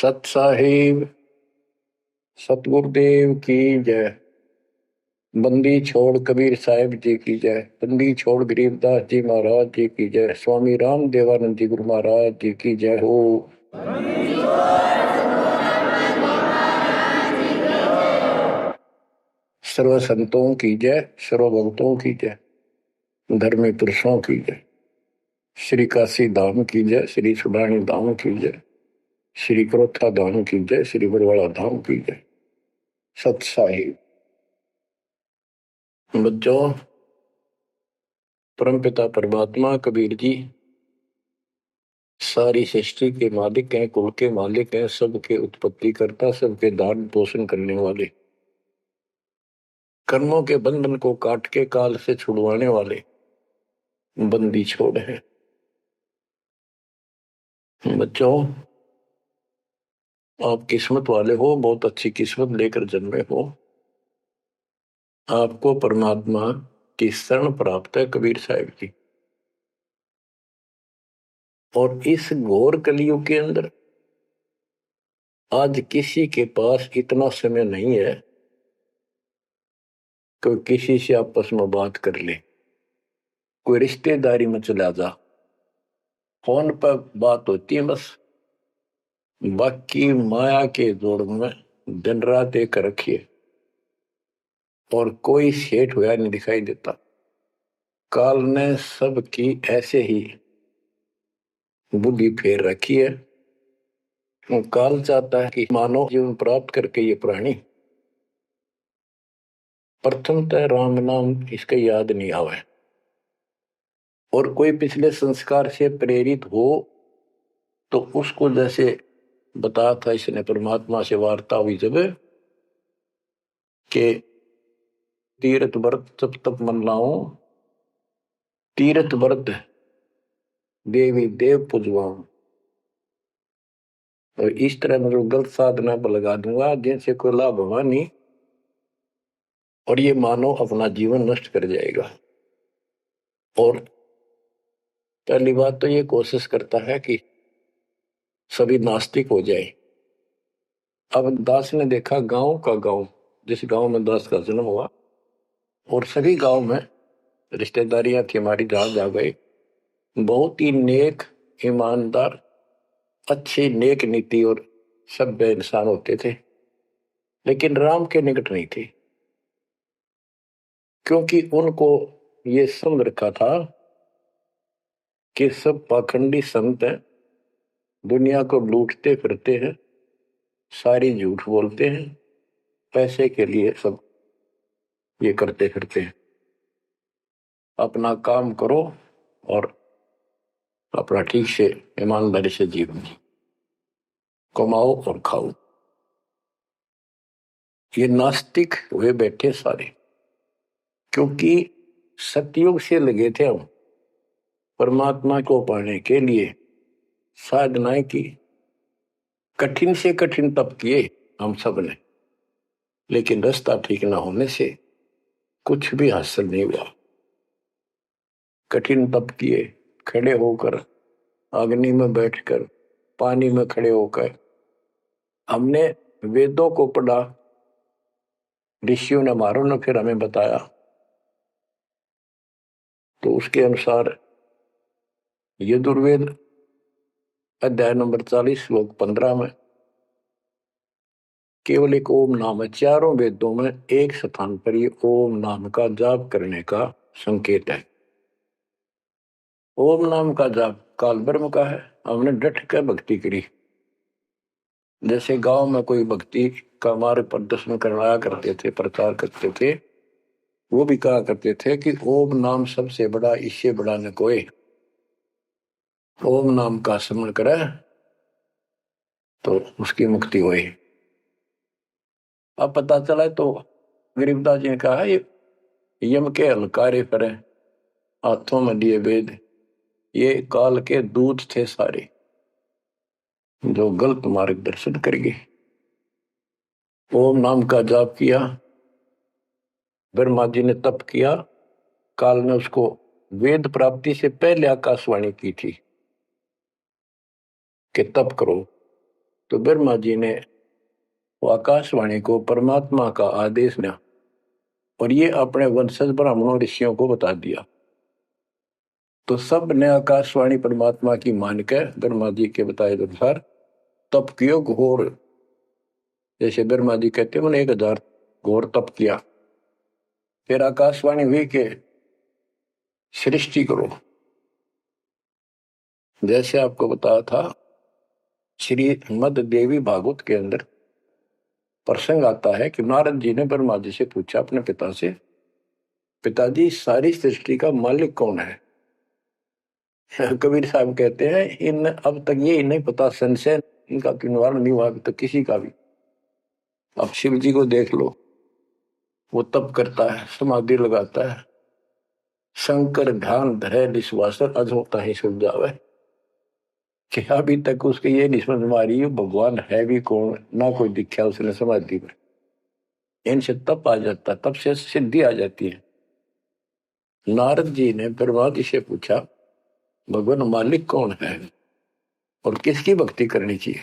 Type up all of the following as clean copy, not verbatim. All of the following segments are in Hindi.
सत साहिब सतगुरुदेव की जय। बंदी छोड़ कबीर साहिब जी की जय। बंदी छोड़ गरीबदास जी महाराज जी की जय। स्वामी राम देवानंद जी गुरु महाराज जी की जय हो। सर्व संतों की जय, सर्व भक्तों की जय, धर्मी पुरुषों की जय। श्री काशी धाम की जय, श्री सुडानी धाम की जय, श्री क्रोथा धाम की जय, श्री बरवाड़ा धाम की जय। सत साहिब बच्चों, परमपिता परमात्मा कबीर जी सारी सृष्टि के मालिक हैं, कुल के मालिक हैं, सबके उत्पत्ति करता, सबके दान पोषण करने वाले, कर्मों के बंधन को काट के काल से छुड़वाने वाले बंदी छोड़ है। बच्चों, आप किस्मत वाले हो, बहुत अच्छी किस्मत लेकर जन्मे हो। आपको परमात्मा की शरण प्राप्त है कबीर साहिब की। और इस घोर कलयुग के अंदर आज किसी के पास इतना समय नहीं है कि किसी से आपस में बात कर ले, कोई रिश्तेदारी में चला जा, फोन पर बात होती है बस। बाकी माया के जोड़ में दिन रात एक रखिए और कोई सेठ हुआ नहीं दिखाई देता। काल ने सबकी ऐसे ही बुद्धि फेर रखी है। काल चाहता है कि मानव जीवन प्राप्त करके ये प्राणी प्रथमतः राम नाम इसके याद नहीं आवे, और कोई पिछले संस्कार से प्रेरित हो तो उसको जैसे बताया था इसने परमात्मा से वार्ता हुई जब के तीर्थ व्रत तप तप मन लाऊं, तीर्थ व्रत देवी देव पुजवाऊं। और इस तरह मतलब गलत साधना पर लगा दूंगा जिनसे कोई लाभ होगा नहीं, और ये मानो अपना जीवन नष्ट कर जाएगा। और पहली बात तो ये कोशिश करता है कि सभी नास्तिक हो जाए। अब दास ने देखा गांव का गांव, जिस गांव में दास का जन्म हुआ, और सभी गांव में रिश्तेदारियां थी हमारी, जहां जा गए बहुत ही नेक, ईमानदार, अच्छे, नेक नीति और सभ्य इंसान होते थे, लेकिन राम के निकट नहीं थे, क्योंकि उनको ये समझ रखा था कि सब पाखंडी संत हैं, दुनिया को लूटते फिरते हैं, सारी झूठ बोलते हैं, पैसे के लिए सब ये करते फिरते हैं। अपना काम करो और अपना ठीक से ईमानदारी से जीवन कमाओ और खाओ। ये नास्तिक हुए बैठे सारे, क्योंकि सतयुग से लगे थे हम परमात्मा को पाने के लिए, साधनाएं की, कठिन से कठिन तप किए हम सब ने, लेकिन रास्ता ठीक ना होने से कुछ भी हासिल नहीं हुआ। कठिन तप किए, खड़े होकर, अग्नि में बैठकर, पानी में खड़े होकर, हमने वेदों को पढ़ा, ऋषियों ने हमारों ने फिर हमें बताया, तो उसके अनुसार यजुर्वेद अध्याय नंबर 40 श्लोक 15 में केवल एक ओम नाम है। चारों वेदों में एक स्थान पर ये ओम नाम का जाप करने का संकेत है। ओम नाम का जाप काल ब्रह्म का है। हमने डट कर भक्ति करी। जैसे गांव में कोई भक्ति का मार्ग प्रदर्शन करवाया करते थे, प्रचार करते थे, वो भी कहा करते थे कि ओम नाम सबसे बड़ा, इससे बड़ा न कोई। ओम नाम का स्मरण करे तो उसकी मुक्ति हुई। अब पता चला तो गरीबदास जी ने कहा ये यम के हलकारे करे, हाथों में लिए वेद, ये काल के दूत थे सारे जो गलत मार्गदर्शन करेंगे। ओम नाम का जाप किया, ब्रह्मा जी ने तप किया, काल ने उसको वेद प्राप्ति से पहले आकाशवाणी की थी कि तप करो, तो ब्रह्मा जी ने वो आकाशवाणी को परमात्मा का आदेश दिया और ये अपने वंशज ब्राह्मणों ऋषियों को बता दिया। तो सब ने आकाशवाणी परमात्मा की मानकर ब्रह्मा जी के बताए अनुसार तप कियो घोर। जैसे ब्रह्मा जी कहते हैं मैंने 1000 घोर तप किया। फिर आकाशवाणी हुई के सृष्टि करो। जैसे आपको बताया था श्री मद देवी भागवत के अंदर प्रसंग आता है कि नारद जी ने ब्रह्मा जी से पूछा अपने पिता से, पिताजी सारी सृष्टि का मालिक कौन है? कबीर साहब कहते हैं इन अब तक ये नहीं पता, संशय इनका निवारण नहीं हुआ तो किसी का भी। अब शिव जी को देख लो, वो तप करता है, समाधि लगाता है, शंकर ध्यान धरे विश्वासर अज होता ही सुल जावे। कि अभी तक उसके ये नहीं समझ में आ रही भगवान है भी कौन, ना कोई दिखा उसने समाधि में। इनसे तप आ जाता, तब से सिद्धि आ जाती है। नारद जी ने ब्रह्मा जी से पूछा भगवान मालिक कौन है और किसकी भक्ति करनी चाहिए?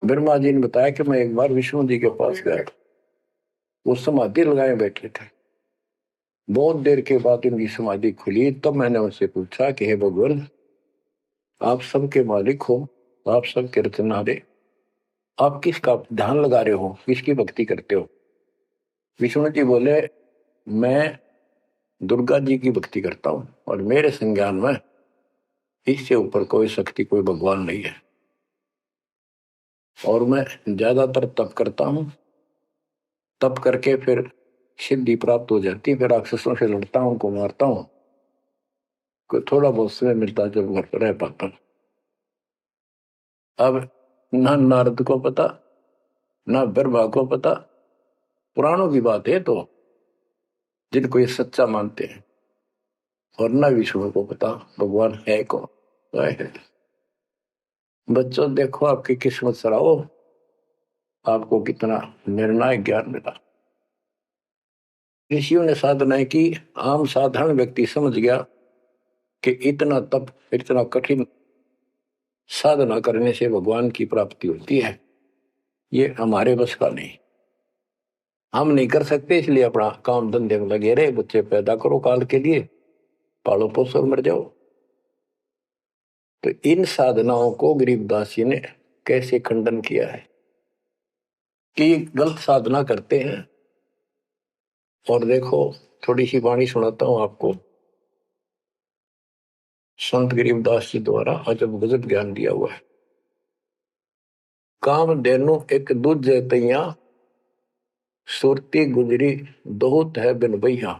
ब्रह्मा जी ने बताया कि मैं एक बार विष्णु जी के पास गया, वो समाधि लगाए बैठे थे। बहुत देर के बाद उनकी समाधि खुली, तब मैंने उनसे पूछा कि हे भगवान, आप सबके मालिक हो, आप सबके रचनारे, आप किसका ध्यान लगा रहे हो, किसकी भक्ति करते हो? विष्णु जी बोले मैं दुर्गा जी की भक्ति करता हूं और मेरे संज्ञान में इससे ऊपर कोई शक्ति, कोई भगवान नहीं है। और मैं ज्यादातर तप करता हूं, तप करके फिर सिद्धि प्राप्त हो जाती है, फिर राक्षसों से लड़ता हूं, को मारता हूं, कोई थोड़ा बहुत समय मिलता जब घर पर रह पाता हूं। अब ना नारद को पता, ना ब्रह्मा को पता, पुराणों की बात है तो जिनको ये सच्चा मानते हैं, और ना विष्णु को पता भगवान है कौन। बच्चों देखो आपकी किस्मत सराहो, आपको कितना निर्णायक ज्ञान मिला। ऋषियों ने साधनाएं की, आम साधारण व्यक्ति समझ गया कि इतना तप, इतना कठिन साधना करने से भगवान की प्राप्ति होती है, ये हमारे बस का नहीं, हम नहीं कर सकते। इसलिए अपना काम धंधे में लगे रहे, बच्चे पैदा करो काल के लिए, पालो पोसो मर जाओ। तो इन साधनाओं को गरीबदास जी ने कैसे खंडन किया है कि गलत साधना करते हैं। और देखो थोड़ी सी वाणी सुनाता हूं आपको, संत गरीबदास जी द्वारा अजब गजब ज्ञान दिया हुआ है। काम देनु एक दूजे तैया, सुरती गुजरी दोहत है बिन भैया।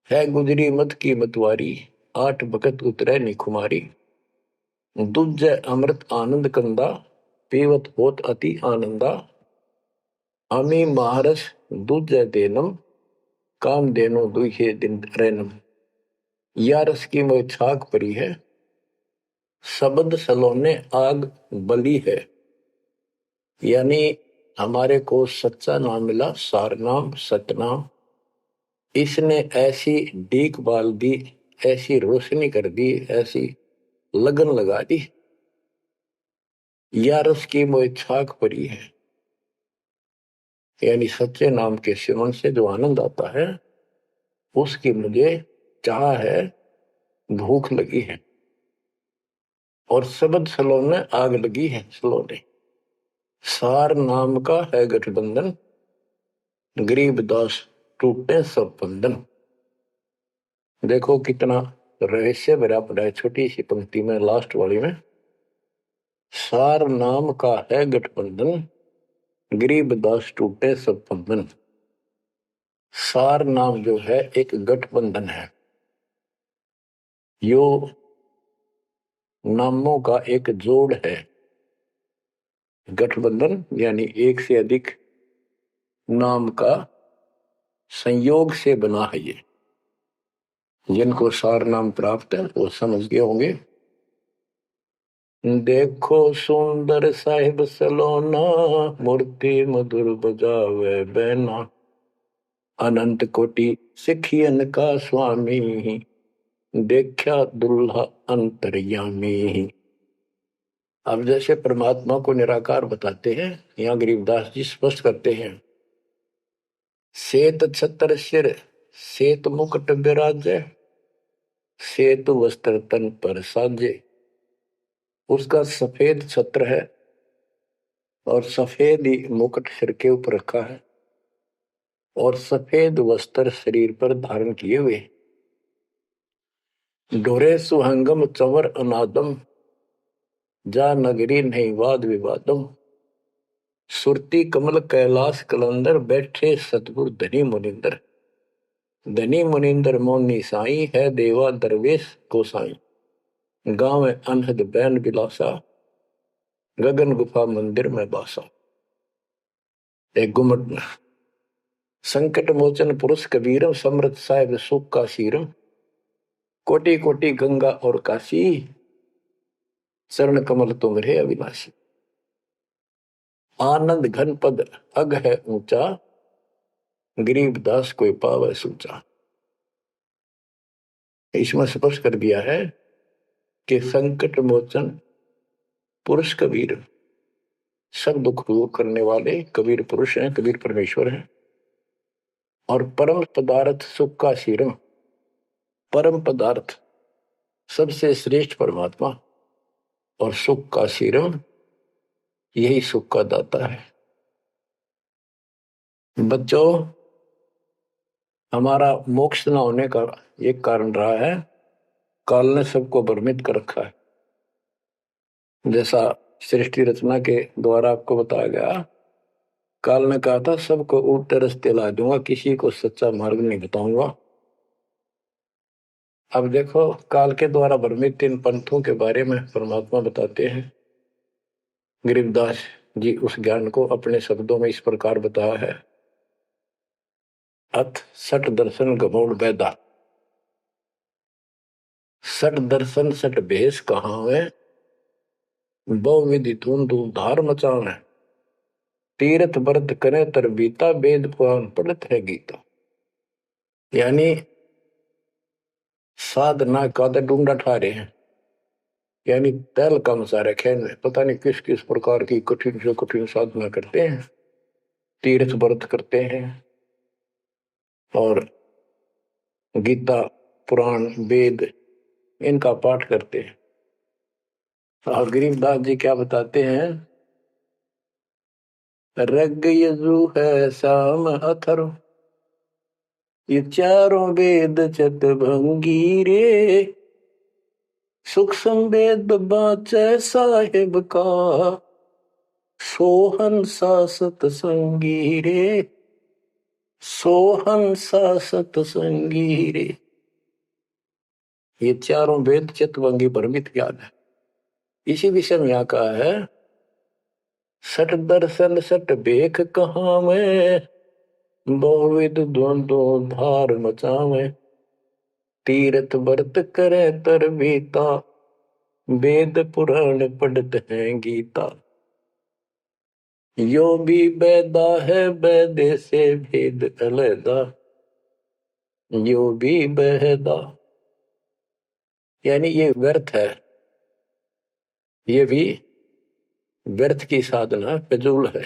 है गुजरी मत की मतवारी, 8 भगत उतरे निखुमारी। दूजे अमृत आनंद कंदा, पीवत होत अति आनंदा। अमी महारस दूजे देनम, काम देनो दुहे दिन रैनम। या रस की मोह छाक परी है, शब्द सलोने आग बली है। यानी हमारे को सच्चा नाम मिला, सार नाम सतनाम। इसने ऐसी डीक बाल दी, ऐसी रोशनी कर दी, ऐसी लगन लगा दी। या रस की मोह छाक परी है, यानी सच्चे नाम के सेवन से जो आनंद आता है उसकी मुझे चाह है, भूख लगी है। और शब्द सलोने आग लगी है, सलोने। सार नाम का है गठबंधन, गरीबदास टूटे सब बंधन। देखो कितना रहस्य भरा पड़ा है छोटी सी पंक्ति में, लास्ट वाली में। सार नाम का है गठबंधन, गरीबदास टूटे सब बंधन। सार नाम जो है एक गठबंधन है, यो नामों का एक जोड़ है। गठबंधन यानी एक से अधिक नाम का संयोग से बना है ये। जिनको सार नाम प्राप्त है वो समझ गए होंगे। देखो सुंदर साहिब सलोना, मूर्ति मधुर बजावे बैना। अनंत कोटि सिखियन का स्वामी, देखा दुल्हा अंतर्यामी। अब जैसे परमात्मा को निराकार बताते हैं, यहाँ गरीबदास जी स्पष्ट करते हैं, श्वेत छत्र सिर श्वेत मुकुट विराजे, श्वेत वस्त्र तन पर साजे। उसका सफेद छत्र है और सफेद ही मुकुट सिर के ऊपर रखा है और सफेद वस्त्र शरीर पर धारण किए हुए। डोरे सुहंगम चवर अनादम, जा नगरी नहीं वाद विवादम। सुरती कमल कैलाश कलंदर, बैठे सतगुरु धनी मुनिंदर। धनी मुनिंदर मोनी साई, है देवा दरवेश गोसाई। गांव अनहद बैन बिलासा, गगन गुफा मंदिर में बासा। एक गुमट संकट मोचन पुरुष कबीरम, समृत साहिब सुख का सीरम। कोटि कोटि गंगा और काशी, चरण कमल तुम्हारे अविनाशी। आनंद घन पद अग है ऊंचा, गरीब दास कोई पावे सूचा। इसमें स्पष्ट कर दिया है कि संकट मोचन पुरुष कबीर, सब दुख दूर करने वाले कबीर पुरुष हैं, कबीर परमेश्वर हैं। और परम पदार्थ सुख का सीरम, परम पदार्थ सबसे श्रेष्ठ परमात्मा और सुख का सीरम, यही सुख का दाता है। बच्चों, हमारा मोक्ष न होने का एक कारण रहा है, काल ने सबको भ्रमित कर रखा है। जैसा सृष्टि रचना के द्वारा आपको बताया गया, काल ने कहा था सबको उल्टे रास्ते ला दूंगा, किसी को सच्चा मार्ग नहीं बताऊंगा। अब देखो, काल के द्वारा भ्रमित 3 पंथों के बारे में परमात्मा बताते हैं। गरीबदास जी उस ज्ञान को अपने शब्दों में इस प्रकार बताया है। अथ सठ दर्शन गमौड़ बैदा, सठ दर्शन सठ भेष कहावे, बहुविधि धूम धूम धार मचावे। तीर्थ व्रत करे तर बीता, वेद पुराण पढ़त है गीता। यानी साधना का ढूंढा ठा रहे हैं, यानी तैल कम सारे खेल में पता नहीं किस किस प्रकार की कठिन से कठिन साधना करते हैं, तीर्थ व्रत करते हैं और गीता पुराण वेद इनका पाठ करते हैं। और गरीबदास जी क्या बताते हैं, रग यजु है श्याम अथर्व, ये चारों वेद चतभंगी रे। सुख संवेद बाचे साहिब का, सोहन सा सतसंगी रे, सोहन सा सतसंगी रे। ये चारों वेद चितवंगी भ्रमित ज्ञान है। इसी विषय में यहाँ कहा है, सठ दर्शन सठ बेख कहाँ में, बहुविध द्वंद्व धार मचावे। तीर्थ व्रत करे तर बीता, वेद पुराण पढ़त है गीता। यो भी बैदा है बैदे से भेद अलैदा, यो भी बहदा। यानी ये व्यर्थ है, ये भी व्यर्थ की साधना फिजूल है।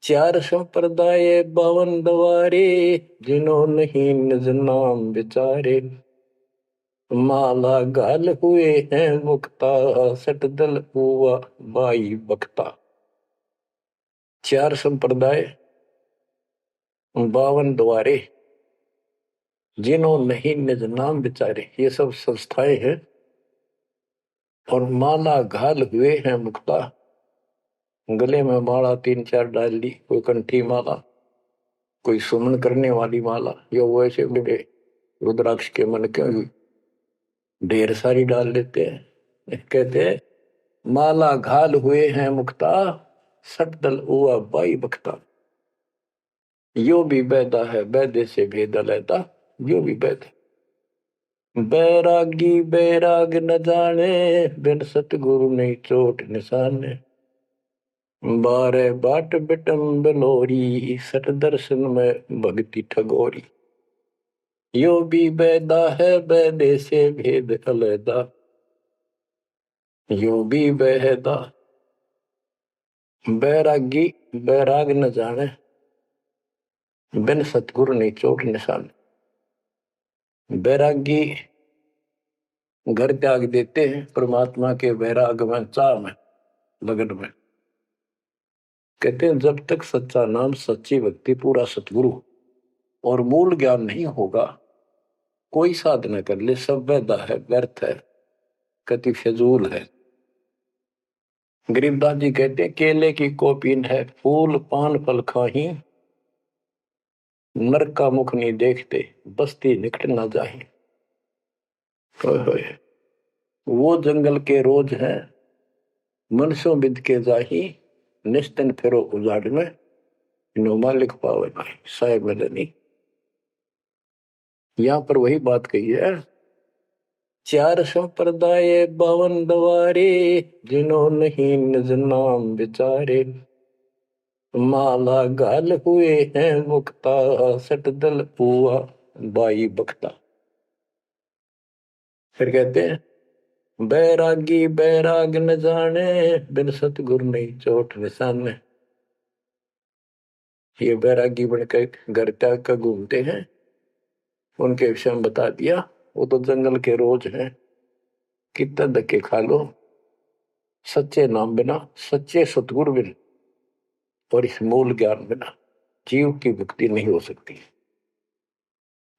4 संप्रदाय 52 द्वारे, जिन्हों नहीं निज नाम विचारे। माला गाल हुए हैं मुक्ता, सट दल हुआ बाई बख्ता। 4 संप्रदाय 52 द्वारे, जिन्हों नहीं निज नाम विचारे, ये सब संस्थाएं हैं। और माला घाल हुए हैं मुक्ता, गले में माला 3-4 डाल ली, कोई कंठी माला, कोई सुमन करने वाली माला, यो वैसे बड़े रुद्राक्ष के मन के ढेर सारी डाल लेते हैं। कहते हैं माला घाल हुए हैं मुक्ता, सट दल हुआ बाई बख्ता। यो भी बैदा है बैदे से भेद अलैदा, यो भी बैद। बैरागी बैराग न जाने, बिन सतगुरु नहीं चोट निशाने। 12 बाट बिटम बलोरी, सट दर्शन में भक्ति ठगोरी। यो भी बैदा है बैदे से भेद अलैदा, यो भी बेहदा बैरागी बैराग न जाने, बिन सतगुरु नहीं चोट निशान। बैरागी घर त्याग देते हैं परमात्मा के वैराग में, चाह में, लगन में। कहते हैं जब तक सच्चा नाम, सच्ची भक्ति, पूरा सतगुरु और मूल ज्ञान नहीं होगा, कोई साधना कर ले सब वैधा है, व्यर्थ है, कति फिजूल है। गरीबदास जी कहते हैं केले की कोपीन है, फूल पान फल खाही, नर का मुख नहीं देखते, बस्ती निकट ना जाही। वो जंगल के रोज है, मनसों बिद के जाही, निस्तिन फिरो उजाड़ में, नो मालिक पावे नहीं। साहेब मदनी यहां पर वही बात कही है, चार संप्रदाय 52 द्वारे, जिन्हों नहीं निज नाम विचारे, माला गाल हुए हैं मुक्ता, सट दल पुआ बाई बख्ता। फिर कहते हैं बैरागी बैराग न जाने, बिन सतगुरु नहीं चोट निशाने। ये बैरागी बनकर घर त्याग कर घूमते हैं, उनके विषय में बता दिया, वो तो जंगल के रोज हैं, कितना धक्के खा लो, सच्चे नाम बिना, सच्चे सतगुरु बिना और इस मूल ज्ञान बिना जीव की मुक्ति नहीं हो सकती।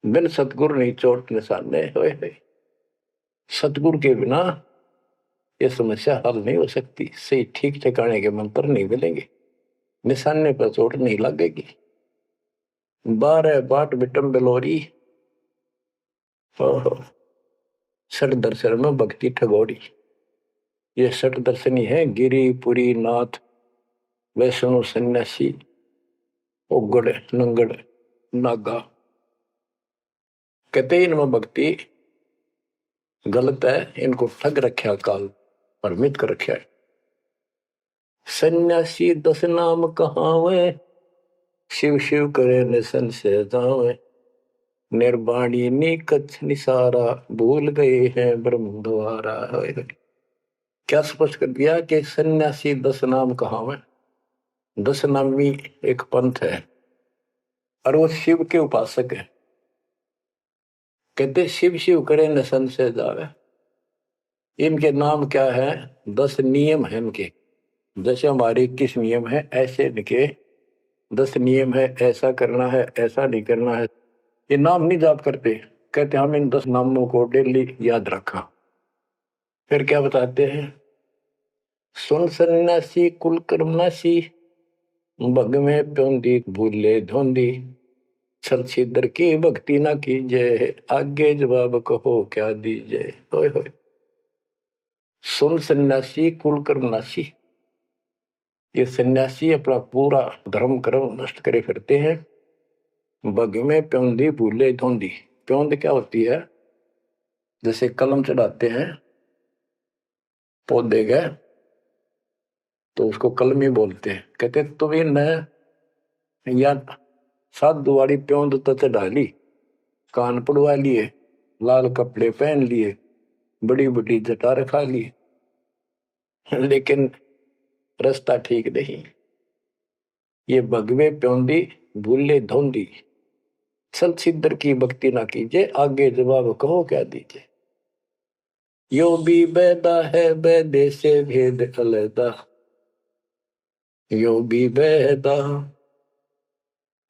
बिन सतगुरु नहीं चोट निशाने, होए सतगुरु के बिना ये समस्या हल नहीं हो सकती। सही ठीक ठिकाने के मंत्र नहीं मिलेंगे, निशाने पर चोट नहीं लगेगी। 12 बाट बिटम बिलोरी, सठ दर्शन में भक्ति ठगोरी। ये सठ दर्शनी है, गिरी पुरी नाथ वैष्णव सन्यासी उगड़ नंगड़ नागा। कहते इनमें भक्ति गलत है, इनको ठग रखा काल, भ्रमित कर रखा है। सन्यासी 10 नाम कहावे, शिव शिव करे निसन से जावे, निर्वाणी नी कच्छ निसारा, भूल गए हैं ब्रह्म द्वारा। क्या स्पष्ट कर दिया कि सन्यासी 10 नाम कहावे। 10 नामी एक पंथ है और वो शिव के उपासक है। कहते शिव शिव करे निसन से जावे। इनके नाम क्या है? 10 नियम है इनके। जैसे हमारे 21 नियम है, ऐसे इनके 10 नियम है, ऐसा करना है, ऐसा नहीं करना है। ये नाम नहीं जाप करते, कहते हम इन 10 नामों को डेली याद रखा। फिर क्या बताते हैं? सुन सन्यासी कुल कर्मनासी, भग में प्योंदी भूले धोंदी, छल छिद्र की भक्ति ना कीजिए, आगे जवाब कहो क्या दीजिए। होय होय। सुन सन्यासी कुल कर्मनासी, ये सन्यासी अपना पूरा धर्म कर्म नष्ट करे फिरते हैं। बग में प्योंदी भूले धोंदी। प्योंद क्या होती है? जैसे कलम चढ़ाते हैं पौधे गए तो उसको कलमी बोलते हैं। कहते तुम या सात दुआरी प्योंद तो चढ़ा ली, कान पड़वा लिए, लाल कपड़े पहन लिए, बड़ी बड़ी जटा रखा ली, लेकिन रास्ता ठीक नहीं। ये भगवे प्योंदी भूले धोंदी, छल छिद्र की भक्ति ना कीजिए, आगे जवाब कहो क्या दीजिए। यो भी बैदा है, बैदे से भेद अलैदा, यो भी बैदा।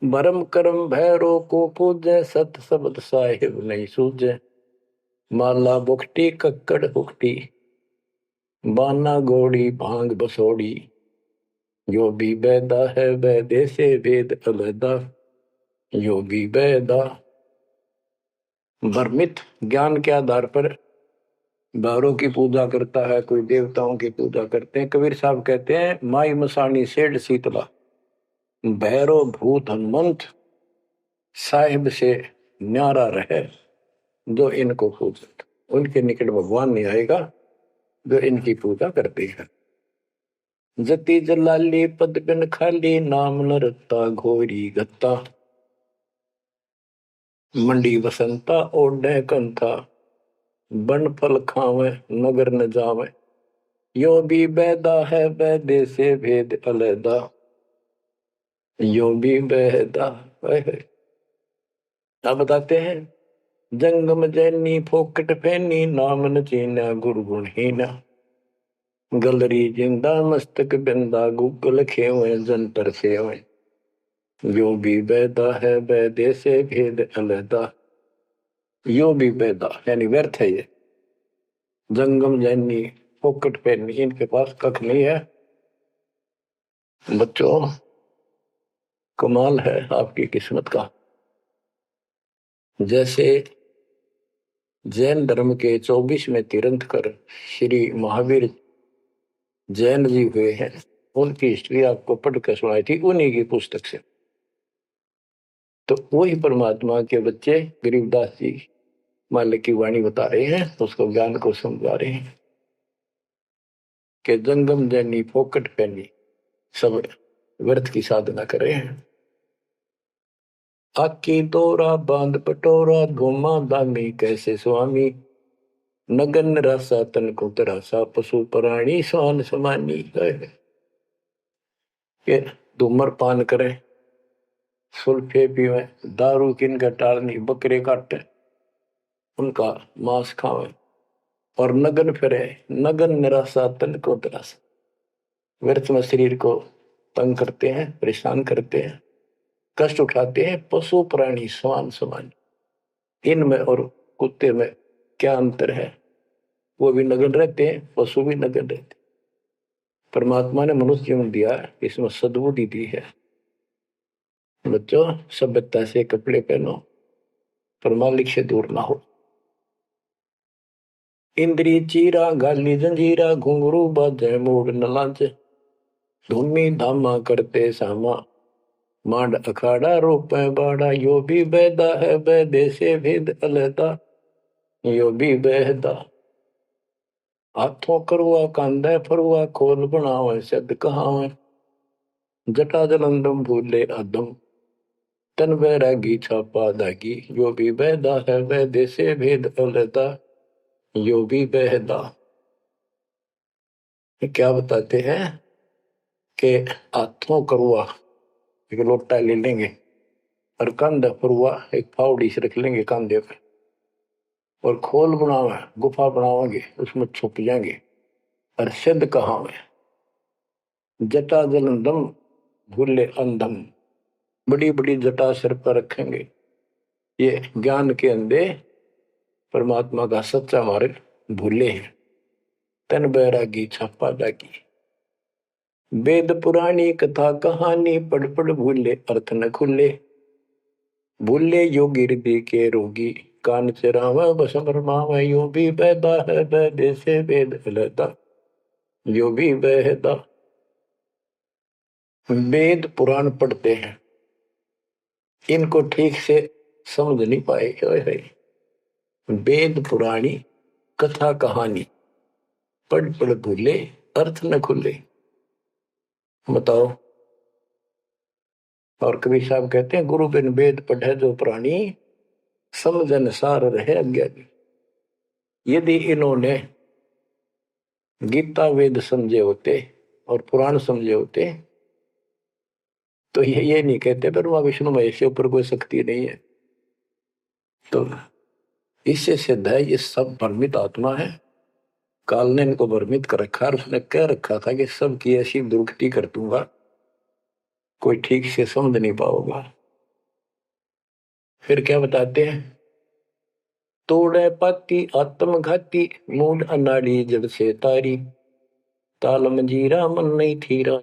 भरम कर्म भैरो को पूजे, सत शब्द साहिब नहीं सूझे, माला बुखटी कक्कड़ हुकटी, बाना घोड़ी भांग बसोड़ी, यो भी बैदा है, बैदे से भेद अलैदा, यो भी बैदा। भ्रमित ज्ञान के आधार पर भैरों की पूजा करता है, कोई देवताओं की पूजा करते हैं। कबीर साहब कहते हैं माई मसानी सेठ शीतला, भैरो भूत हनुमंत साहिब से न्यारा रहे जो इनको पूजत। उनके निकट भगवान नहीं आएगा जो इनकी पूजा करते हैं। जति जलाली पद बिन खाली, नाम न रत्ता घोरी गत्ता, मंडी बसंता ओढ़े कंथा, बन फल खावे नगर न जावे, यो भी बैदा है बैदे से भेद अलैदा, यो भी बैदा। आप बताते हैं, जंगम जैनी फोकट फैनी नाम न चीना गुरगुण हीना, गलरी जिंदा मस्तक बिंदा गूगल खेवे जंतर सेवे, यो भी बैदा है बैदे से भेद अलैदा, यो भी पैदा यानी व्यर्थ है ये। जंगम जैनी फोकट पैनी, इनके पास कख नहीं है। बच्चों, कमाल है आपकी किस्मत का। जैसे जैन धर्म के 24वें तीर्थंकर श्री महावीर जैन जी हुए हैं, उनकी हिस्ट्री आपको पढ़कर सुनाई थी उन्हीं की पुस्तक से। तो वही परमात्मा के बच्चे गरीबदास जी मालिक की वाणी बता रहे हैं, उसको ज्ञान को समझा रहे हैं कि जंगम जैनी फोकट पैनी सब व्यर्थ की साधना कर रहे हैं। आकी तोरा बांध पटोरा घुमा दामी कैसे स्वामी, नगन रासा तन को तरासा पशु प्राणी स्वान समानी। ये धूमर पान करे, सुल्फे पीवे, दारू किन का टालनी, बकरे काटे उनका मांस खावे, और नगन फिरे, नगन निराशा तन को तरासा, व्यर्थ में शरीर को तंग करते हैं, परेशान करते हैं, कष्ट उठाते हैं। पशु प्राणी समान समान, इनमें और कुत्ते में क्या अंतर है? वो भी नगन रहते हैं, पशु भी नगन रहते। परमात्मा ने मनुष्य जीवन दिया, इसमें सद्बुद्धि दी है। बच्चों, सभ्यता से कपड़े पहनो, परमालिक से दूर ना हो। इंद्री चीरा गाली जंजीरा घुंघरू बाजे मूड न लांचे, धूमी धामा करते सामा मांड अखाड़ा रोपे बाड़ा, यो भी बैदा है बैदे से भेद अलैदा, यो भी बैदा। हाथों करुआ कांदे फरुआ खोल बनावे सद कहावे, जटा जलंदम भूले अदम तन बैरागी छापा दागी, यो भी बैदा है बैदे से भेद अलैदा, यो भी बैदा। क्या बताते हैं कि हाथों करुआ एक लोटा ले लेंगे और कंधा फरुआ एक फावड़ी से रख लेंगे कंधे पे, और खोल बनावे गुफा बनावांगे, उसमें छुप जाएंगे। और सिद्ध कहावे, जटा जलंदम भूले अंधम, बड़ी बड़ी जटा सिर पर रखेंगे। ये ज्ञान के अंधे परमात्मा का सच्चा मार्ग भूले हैं। तन बैरागी छापा दागी, वेद पुरानी कथा कहानी पढ़ पढ़ भूले अर्थ न खुले, भूले योगी हृदय के रोगी कान चरावा बस भरमावा, यो भी बैदा है बैदे से वेद अलैदा, यो भी बैदा। वेद पुराण पढ़ते हैं, इनको ठीक से समझ नहीं पाए। वेद पुराणी कथा कहानी पढ़ पढ़ भूले अर्थ न खुले। बताओ। और कबीर साहब कहते हैं, गुरु बिन वेद पढ़े जो प्राणी, समझन सार रहे अज्ञानी। यदि इन्होंने गीता वेद समझे होते और पुराण समझे होते तो ये नहीं कहते ब्रह्मा विष्णु महेश के ऊपर कोई शक्ति नहीं है। तो इससे सिद्ध है ये सब भ्रमित आत्मा है। काल ने इनको भ्रमित कर रखा, और उसने कह रखा था कि सबकी ऐसी दुर्गति कर दूंगा, कोई ठीक से समझ नहीं पाओगा। फिर क्या बताते हैं, तोड़े पाती आत्मघाती मूड अनाड़ी जड़ से तारी, ताल मंजीरा मन नहीं थीरा,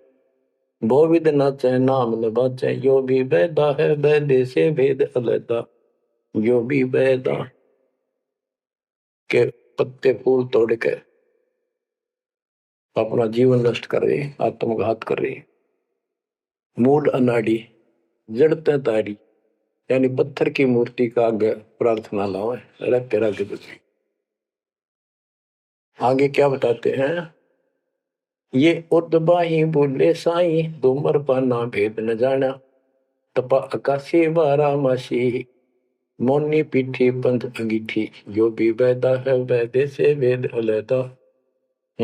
भोविद नाचे नाम न बाचे, यो भी बैदा है बैदे से भेद अलैदा, यो भी बैदा। के पत्ते फूल तोड़ के अपना जीवन नष्ट कर रहे, आत्मघात कर रहे। मूड अनाड़ी जड़ते तारी, यानी पत्थर की मूर्ति का आगे प्रार्थना लाओ, तेरा के बच्चे। आगे क्या बताते हैं, ये उदबाही बोले साई धूमर पाना भेद न जाना, तपा आकाशी बारा मासी मोनी पीठी पंथ अंगीठी, यो भी बैदा है बैदे से वेद अलैदा,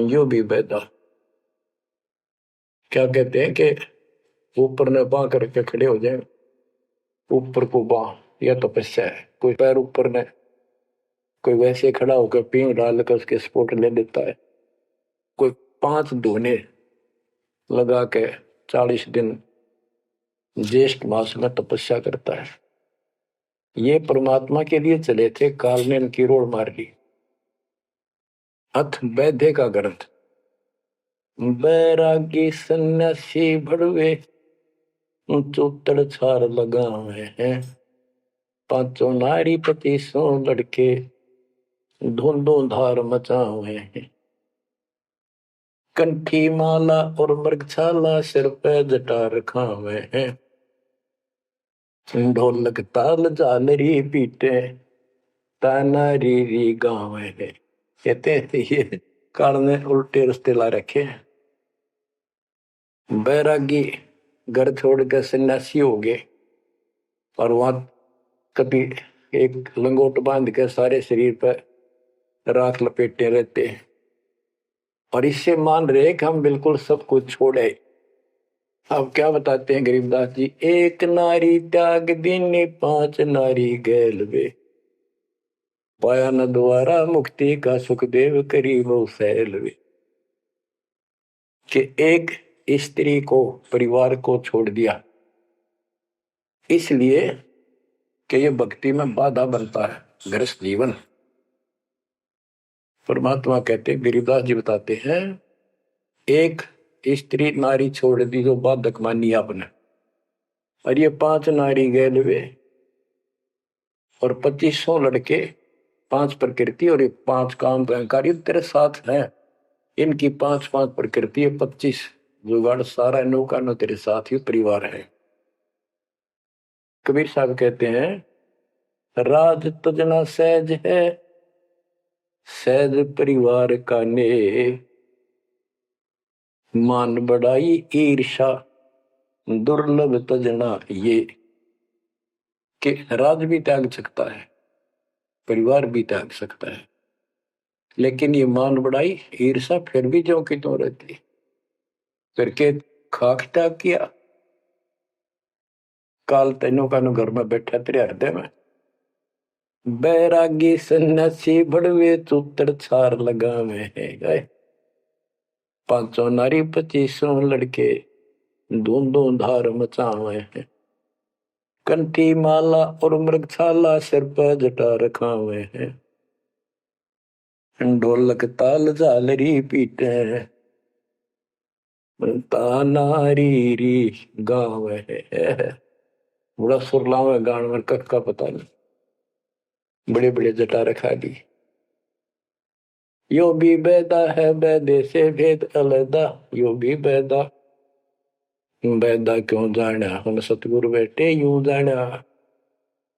यो भी बेदा क्या कहते हैं कि ऊपर ने बांह करके खड़े हो जाए, ऊपर को बांह, यह तपस्या है। कोई पैर ऊपर ने, कोई वैसे खड़ा होकर पींग डाल कर उसके सपोर्ट ले लेता है, कोई 5 धोने लगा के 40 दिन ज्येष्ठ मास में तपस्या करता है। ये परमात्मा के लिए चले थे, काल ने इनकी रोड मार ली। अथ वैद्य का ग्रंथ, बैरागी सन्यासी भड़वे चौतड़ छार लगावे हैं, 5 नारी 25 लड़के धुंधों धार मचावे हैं। कंठी माला और मृगछाला सिर पे जटा रखावे हैं, ढोलक ताल झालरी पीटे ताना री गावे हैं। कहते हैं ये काल ने उल्टे रास्ते ला रखे। बैरागी घर छोड़ कर सन्यासी हो गए और वहां कभी एक लंगोट बांध के सारे शरीर पर राख लपेटे रहते हैं और इससे मान रहे कि हम बिल्कुल सब कुछ छोड़े। अब क्या बताते हैं गरीबदास जी, एक नारी त्याग दीनी 5 नारी गैल वे, पाया न द्वारा मुक्ति का सुखदेव करी वो सैल वे। कि एक स्त्री को, परिवार को छोड़ दिया इसलिए कि ये भक्ति में बाधा बनता है, गृहस्थ जीवन। परमात्मा कहते, गरीबदास जी बताते हैं, एक स्त्री नारी छोड़ दी जो बाधक मानी आपने, और ये 5 नारी गैल वे और 2500 लड़के, 5 प्रकृति और ये 5 काम कार्य तेरे साथ है। इनकी 5-5 प्रकृति है, 25 जुगाड़, सारा नौका नो तेरे साथ ही परिवार है। कबीर साहब कहते हैं, राज तजना सहज है, सहज परिवार का ने, मान बढ़ाई ईर्षा दुर्लभ तजना ये। कि राज भी त्याग सकता है, परिवार भी त्याग सकता है, लेकिन ये मान बढ़ाई ईर्षा फिर भी जो कि तो रहती करके खाक त्याग किया। काल तेनों का नु घर में बैठा तेरे हृदय में, बैरागी सन्यासी बड़वे चूतर छार लगावे है, 5 नारी 25 लड़के धूंधों धार मचावे हैं, कंठी माला और मृगछाला सिर पर जटा रखावे हैं, ढोलक ताल झालरी पीटे तानारी री गावे है। बड़ा सुरलाव है गान में, कख का पता नहीं, बड़े बड़े जटा रखा दी। यो भी बैदा है, बैदे से भेद अलदा, यो भी बैदा, बैदा क्यों जाना, हम सतगुरु बैठे यूं जाना।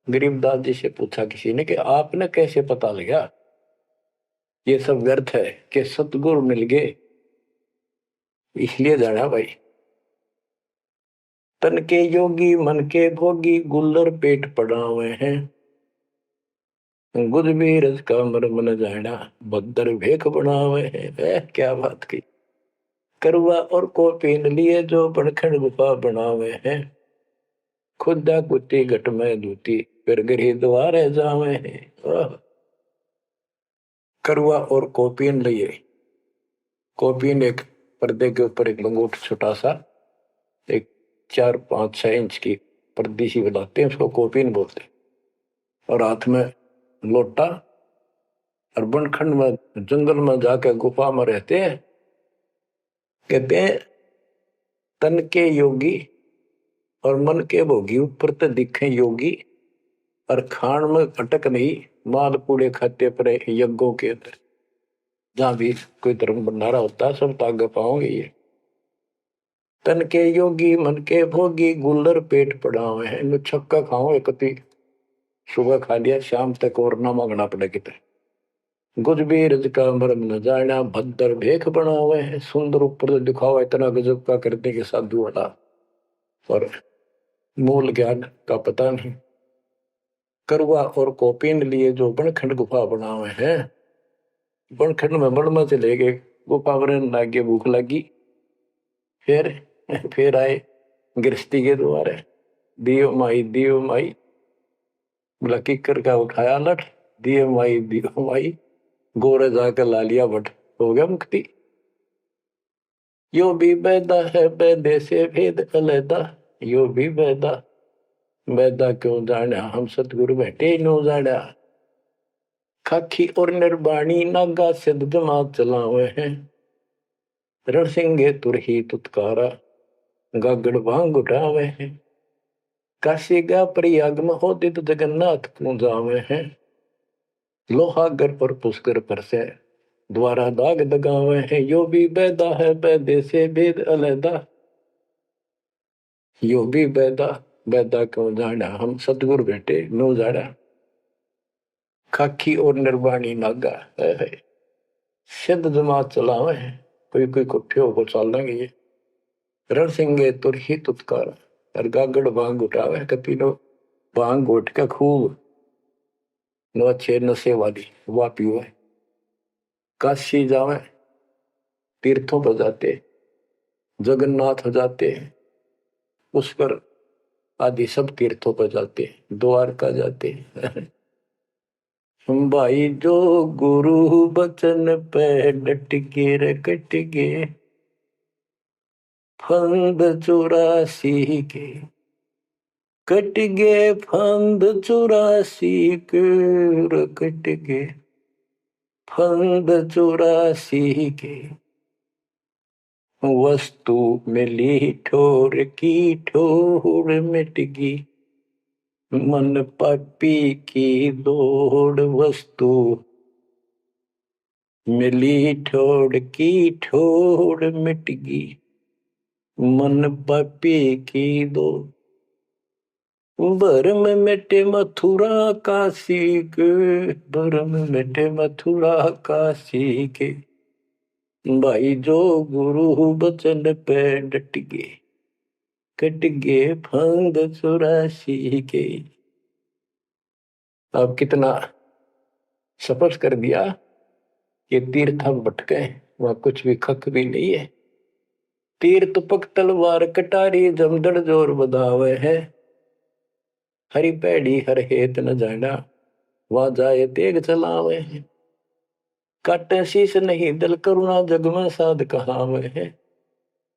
गरीबदास जी से पूछा किसी ने कि आपने कैसे पता लगा ये सब व्यर्थ है, कि सतगुरु मिल गए इसलिए जाना भाई। तन के योगी मन के भोगी गुल्लर पेट पड़ावे हैं, गुद भी रज का मर्म न जाना भद्र भेख बनावे हैं। क्या बात की। करवा और को पीन लिए जो बड़खड़ गुफा बनावे हैं, खुदा कुत्ती घट में दूती फिर गरी द्वारे जावे हैं। करवा और कोपीन लिए, कोपीन एक पर्दे के ऊपर एक लंगोट छोटा सा, एक 4-5-6 इंच की पर्दी सी बनाते हैं, उसको कोपीन बोलते, और हाथ में लोटा, और बनखंड में जंगल में जाकर गुफा में रहते हैं। कहते हैं तन के योगी और मन के भोगी ऊपर तो दिखे योगी, और खान में अटक नहीं, माल कूड़े खाते पर यज्ञों के अंदर जहां भी कोई धर्म भंडारा होता है सब तागे पाओगे। ये तन के योगी मन के भोगी गुल्लर पेट पड़ावे हैं, इनको छक्का खाओ एक, सुबह खा लिया शाम तक और ना मांगना पड़े कितने। गुज भी रज का मर्म न जाना भद्र भेख बनावे हैं, सुंदर ऊपर तो दिखावा इतना गजब का करने के साधु वाला, और मूल ज्ञान का पता नहीं। करवा और कोपीन लिए जो बनखंड गुफा बनावे हैं, बनखंड में बड़ में चले गए, वो पावरन लागे, भूख लगी। फिर आए गृहस्थी के द्वारे, दियो माई बोला किकर का उठाया लठ, दियो माई गोरे जाकर ला लिया बट, हो गया मुक्ति। यो भी बैदा है बैदे से भेद अलैदा, यो भी बैदा क्यों जाना हम सतगुरु बैठे नो जाना। खाखी और निर्वाणी नागा सिद्ध जमात चलावे हैं, रण सिंगे तुर ही तुतकारा गागड़ भांग उठावे हैं। काशी गा प्रयाग महोदित जगन्नाथ को जावे हैं, लोहागर पर पुष्कर पर से द्वारा दाग दगावे हैं। यो भी बैदा है बैदे से भेद अलैदा, यो भी बैदा क्यों जाना हम सतगुरु बेटे नो जाना। खाकी और निर्वाणी नागा है सिद्ध जमात चलावे हैं, कोई कुठे होकर चल देंगे ये। रण सिंगे तुर ही तुतकार और गागड़ भांग उठावे, कपी नो भांग उठ के खूब नो अच्छे नशे वाली वा पीवे। काशी जावे, तीर्थों पर जाते, जगन्नाथ हो जाते, पुष्कर आदि सब तीर्थों पर जाते, द्वारका जाते। भाई जो गुरु बचन पे डट के रकट गे, फंद 84 के कट गे, फंद 84 के रकट गे, फंद 84 के। वस्तु मिली ठोर की ठोर मिट गई, मन पापी की दौड़। वस्तु मिली ठोर की ठोर मिट गई, मन पापी की दौड़। भरम मिटे मथुरा काशी के, भरम मिटे मथुरा काशी के। भाई जो गुरु बचन पे डट गए, कट गए फंद 84 के। अब कितना स्पष्ट कर दिया कि तीर्थ हम भटके, वहां कुछ भी खक भी नहीं है। तीर्थ पक तलवार कटारी जमदड़ जोर बधावे है, हरी पैड़ी हर हेत न जाना वहां जाए तेग चलावे है। काटे शीश नहीं दल करुणा जग में साध कहावे है,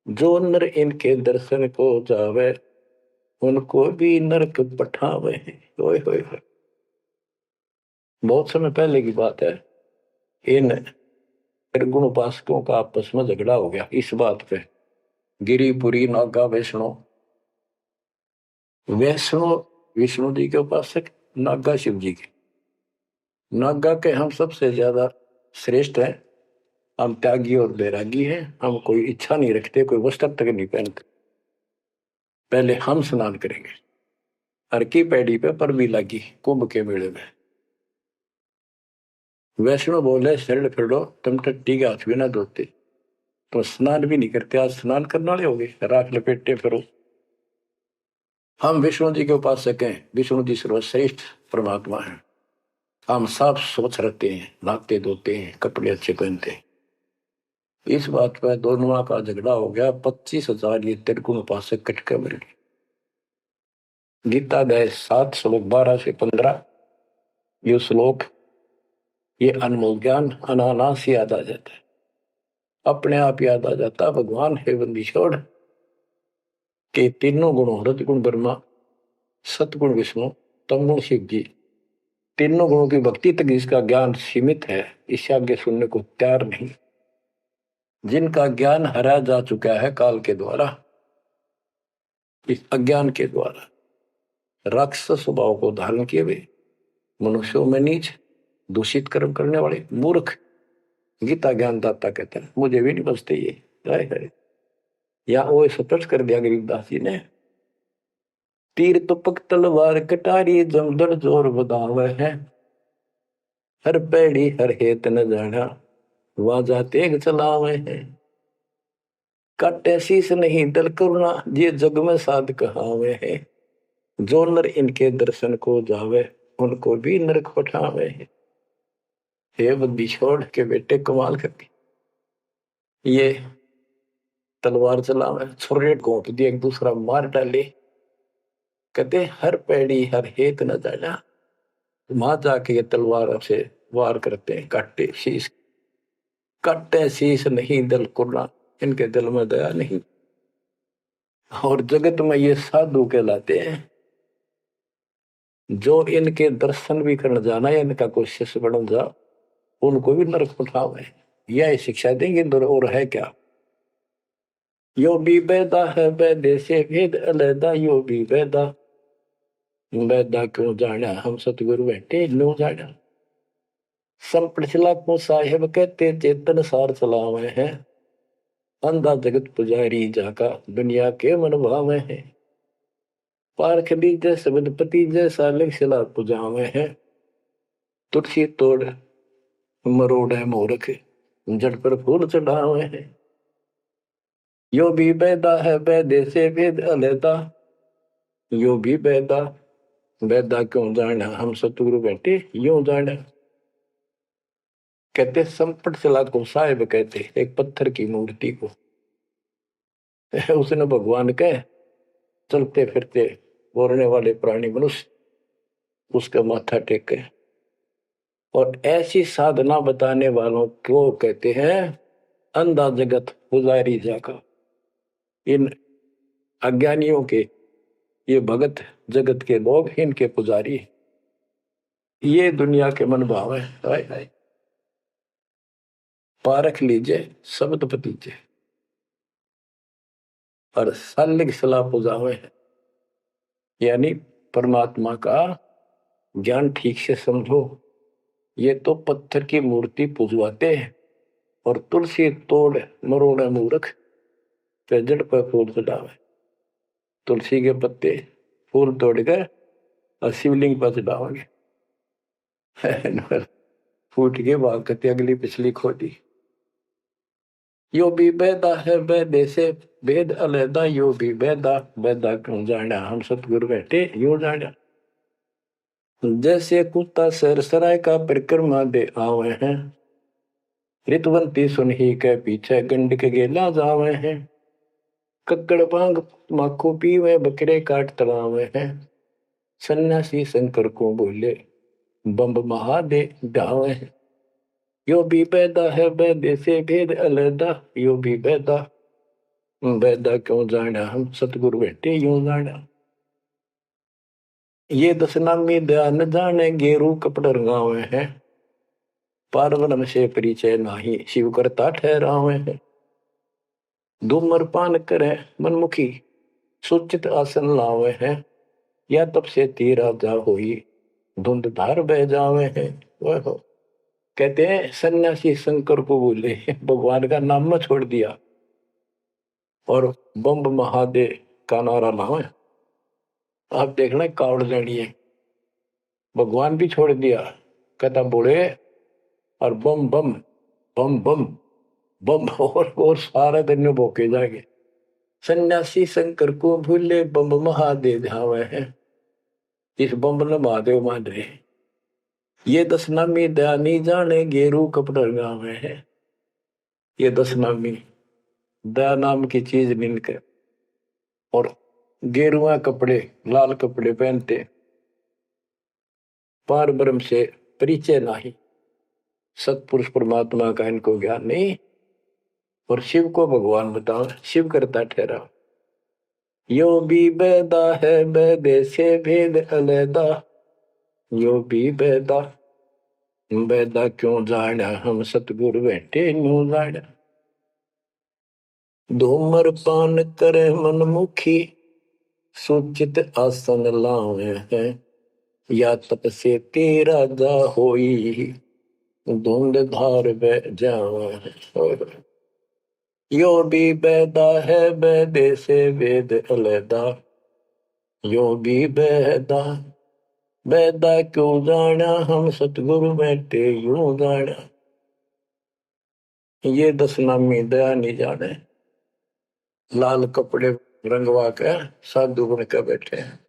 जो नर इनके दर्शन को जावे उनको भी नरक पठावे है। ओए होए होए, बहुत समय पहले की बात है। इन निर्गुण उपासकों का आपस में झगड़ा हो गया इस बात पे। गिरिपुरी नागा वैष्णो विष्णु जी के उपासक, नागा शिव जी के। नागा के हम सबसे ज्यादा श्रेष्ठ हैं, हम त्यागी और बैरागी हैं, हम कोई इच्छा नहीं रखते, कोई वस्त्र तक नहीं पहनते। पहले हम स्नान करेंगे। हर की पैड़ी पे पर भी लगी कुंभ के मेले में। वैष्णो बोले शरण फिरो, तुम टट्टी के हाथ भी ना धोते, तो स्नान भी नहीं करते, आज स्नान करने वाले हो गए, राख लपेटे फिरो। हम विष्णु जी के उपासक हैं, विष्णु जी सर्वश्रेष्ठ परमात्मा हैं। हम साफ स्वच्छ रहते हैं, नहाते धोते हैं, कपड़े अच्छे पहनते हैं। इस बात पर दोनों का झगड़ा हो गया। 25,000 ये त्रिगुण उपासक कटके मर गए। गीता गए 7 श्लोक 12 से 15। ये श्लोक, ये अनमोल ज्ञान अनायास याद आ जाता है, अपने आप याद आ जाता। भगवान है बंदी छोड़ के तीनों गुणों रजगुण ब्रह्मा, सतगुण विष्णु, तमगुण शिव जी, तीनों गुणों की भक्ति तक जिसका ज्ञान सीमित है, इससे आगे सुनने को तैयार नहीं। जिनका ज्ञान हरा जा चुका है काल के द्वारा, इस अज्ञान के द्वारा, राक्षस स्वभाव को धारण किए हुए, मनुष्यों में नीच, दूषित कर्म करने वाले मूर्ख, गीता ज्ञानदाता कहते हैं मुझे भी नहीं बचते ये। है या वो स्पष्ट कर दिया गरीबदास जी ने। तीर तुपक तलवार कटारी जमदड़ जोर बधावे है, हर पैड़ी हर हेत न जाना वाजा तेग चलावे है। काटे शीस नहीं दल करुणा ये जग में साध कहावे है, जो नर इनके दर्शन को जावे उनको भी नरक पठावे है। हे बुद्धि छोड़ के बेटे कमाल करके ये तलवार चलावे, छुरे घोंप दिए, एक दूसरा मार डाले। कहते हर पैड़ी हर हेत न जाना। वहां जाके ये तलवार से वार करते हैं, काटे शीश नहीं दिल कुर्रा, इनके दिल में दया नहीं। और जगत में ये साधु कहलाते हैं, जो इनके दर्शन भी करने जाना या इनका कोई शिष्य बन जा, उनको भी नरक उठावे। यह शिक्षा देंगे और है क्या। यो भी बेदा है बेदे से भेद अलैदा, यो भी बेदा बेदा क्यों जाना हम सतगुरु बैठे लो जाना। संपट चला को साहेब कहते चेतन सार चलावे हैं, अंधा जगत पुजारी जाका दुनिया के मन भावे हैं। पारख लीजे सबदपति जैसा लिखला पुजावे हैं, तुलसी तोड़ मरोड़े मोरख जड़ पर फूल चढ़ावे हैं। यो भी बेदा है बेदे से भेद अलैदा, यो भी बेदा बेदा क्यों जाना हम सतगुरु बैठे यूं जाना। कहते संपट चला को साहेब कहते एक पत्थर की मूर्ति को उसने भगवान के चलते फिरते बोलने वाले प्राणी मनुष्य उसका माथा टेके। और ऐसी साधना बताने वालों को कहते हैं अंधा जगत पुजारी जाका। इन अज्ञानियों के ये भगत जगत के लोग इनके पुजारी, ये दुनिया के मन भाव है। हाय हाय पारख लीजिए शब्द पतीजे और सालिक सलाह पुजावे है, यानी परमात्मा का ज्ञान ठीक से समझो। ये तो पत्थर की मूर्ति पूजवाते हैं और तुलसी तोड़ मरोड़े मूर्ख पे जड़ पर फूल चढ़ावे। तुलसी के पत्ते फूल तोड़कर और शिवलिंग पर चढ़ाओगे फूट के भाग करते अगली पिछली खोटी। यो भी बेदा है बेदे से भेद अलैदा, यो भी बेदा बेदा क्यों जाना हम सतगुरु बैठे यूं जाना। जैसे कुत्ता सर सराय का परिक्रमा दे आवे हैं, ऋतवंती सुन ही के पीछे गंड के गेला जावे हैं। कक्कड़ भांग माखो पीवे बकरे काट तलावे हैं, सन्यासी शंकर को बोले बम्ब महादे ढावे हैं। यो भी बेदा है बेदे से भेद अलैदा, यो भी बेदा बेदा क्यों जाना हम सतगुरु बैठे यूं जाना। ये दशनामी ध्यान जाने गेरू कपड़ रंगावे हैं, पार्वणम से परिचय नाही शिव करता ठहरावे हैं। धूम्रपान करे मनमुखी सुचित आसन लावे हैं, या तब से तीरा जा होई धुंध धार बह जावे हैं। वह कहते हैं सन्यासी शंकर को बोले भगवान का नाम में छोड़ दिया और बम्ब महादेव का नारा लावे। आप देखना कावड़ लेनी है, भगवान भी छोड़ दिया, कहता बोले और बम बम बम बम बम और सारा दिन भोके जाएंगे। सन्यासी शंकर को भूले बम महादेव धावे हैं, इस बम ने महादेव मान रहे। ये दशनामी दयानी जाने गेरू कपड़ गावे हैं, ये दशनामी दया नाम की चीज मिलकर और गेरुआ कपड़े लाल कपड़े पहनते, पार ब्रह्म से परिचय नहीं, सतपुरुष परमात्मा का इनको ज्ञान नहीं, और शिव को भगवान बताओ शिव करता ठहरा। यो भी बेदा है बेदे से भेद अलैदा, यो भी बेदा बेदा क्यों जाना हम सतगुरु बैठे न्यू जाना। धूमर पान करे मनमुखी सुचित आसन लावे हैं, या तप से तेरा जा होई धुंध धार बह जावे। यो भी बेदा है बेदे से वेद अलैदा, यो भी बेदा बेदा क्यों जाना हम सतगुरु बैठे यूं जाना। ये दशनामी दया नहीं जाने, लाल कपड़े रंगवा के साधु बन के बैठे हैं।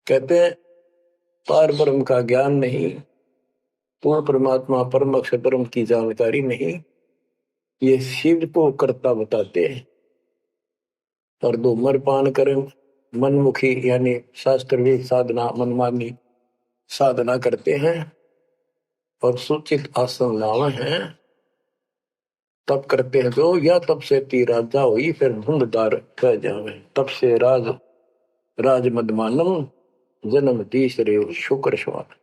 कहते हैं पार ब्रह्म का ज्ञान नहीं, पूर्ण परमात्मा परम अक्षर ब्रह्म की जानकारी नहीं, ये शिव को कर्ता बताते हैं। और धूम्रपान करें मनमुखी यानी शास्त्रविद साधना मनमानी साधना करते हैं और सूचित आसन लावे हैं तब करते हैं जो या तब से ती राजा हुई फिर धुंधदार कह जावे तब से राज मदमानम जन्म तीसरे शुक्र श्वान।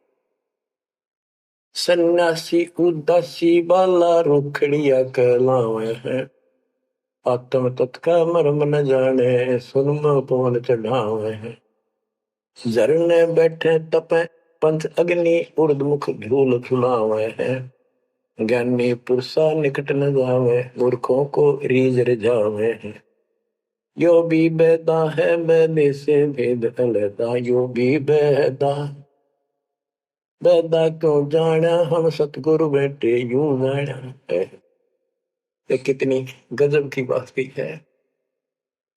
सन्यासी उदासी बाला रुखड़िया कहलावे हैं आत्म तत्का मर्म न जाने सुनम पवन चढ़ावे हैं। झरने बैठे तपे पंच अग्नि उर्दमुख धूल झुलावे हैं ज्ञानी पुरुषा निकट न जावे मूर्खों को रीझ रिझावे हैं। यो भी बेदा है बेदे से भेद अलैदा यो भी बेदा बेदा क्यों जाना हम सतगुरु बैठे यूं जाना है। ये कितनी गजब की बात भी है।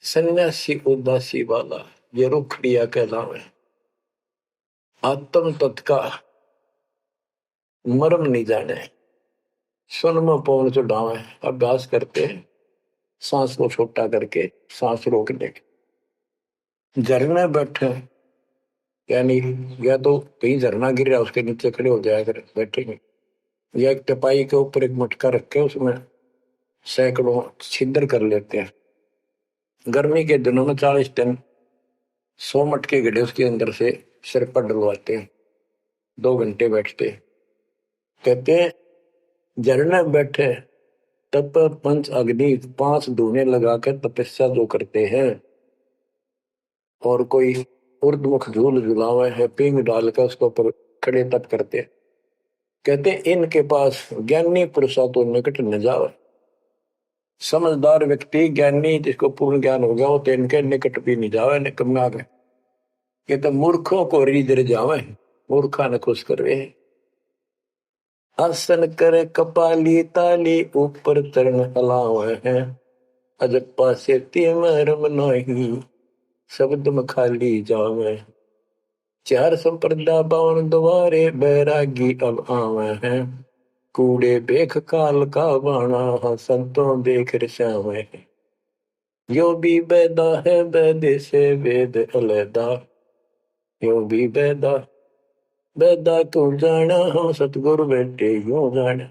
सन्यासी उदासी वाला ये रुखड़िया कहलावे आत्म तत्का मर्म नहीं जाने सुन में पवन चढ़ावे अभ्यास करते हैं सांस को छोटा करके सांस रोकने के। झरने बैठे यानी या तो कहीं झरना गिर रहा उसके नीचे खड़े हो जाया कर बैठेंगे या एक टपाई के ऊपर एक मटका रख के उसमें सैकड़ों छिद्र कर लेते हैं। गर्मी के दिनों में 40 दिन 100 मटके गड्ढे उसके अंदर से सिर पर डलवाते हैं 2 घंटे बैठते कहते हैं झरने बैठे तप पंच अग्नि 5 धूने लगाकर तपस्या जो करते हैं और कोई उर्दमुख झूल झुलावे है पिंग डालकर उसके ऊपर खड़े तप करते कहते इनके पास ज्ञानी पुरुषा तो निकट न जावे। समझदार व्यक्ति ज्ञानी जिसको पूर्ण ज्ञान हो गया वो तो इनके निकट भी नहीं जावे निकम आ गए। ये तो मूर्खों को रीझ जावे मूर्खा न खुश करवे। आसन करे कपाली ताली ऊपर चरण हलावे हैं अजप्पा से मरम नहीं शब्द में खाली जावे। 4 संप्रदा 52 द्वारे बैरागी अब आवे हैं कूड़े बेख काल का बाणा संतों देख रसावे हैं। यो भी बैदा है बैदे से वेद अलैदा यो भी बैदा बेदा क्यों जाना हम सतगुरु बैठे यूं जाना।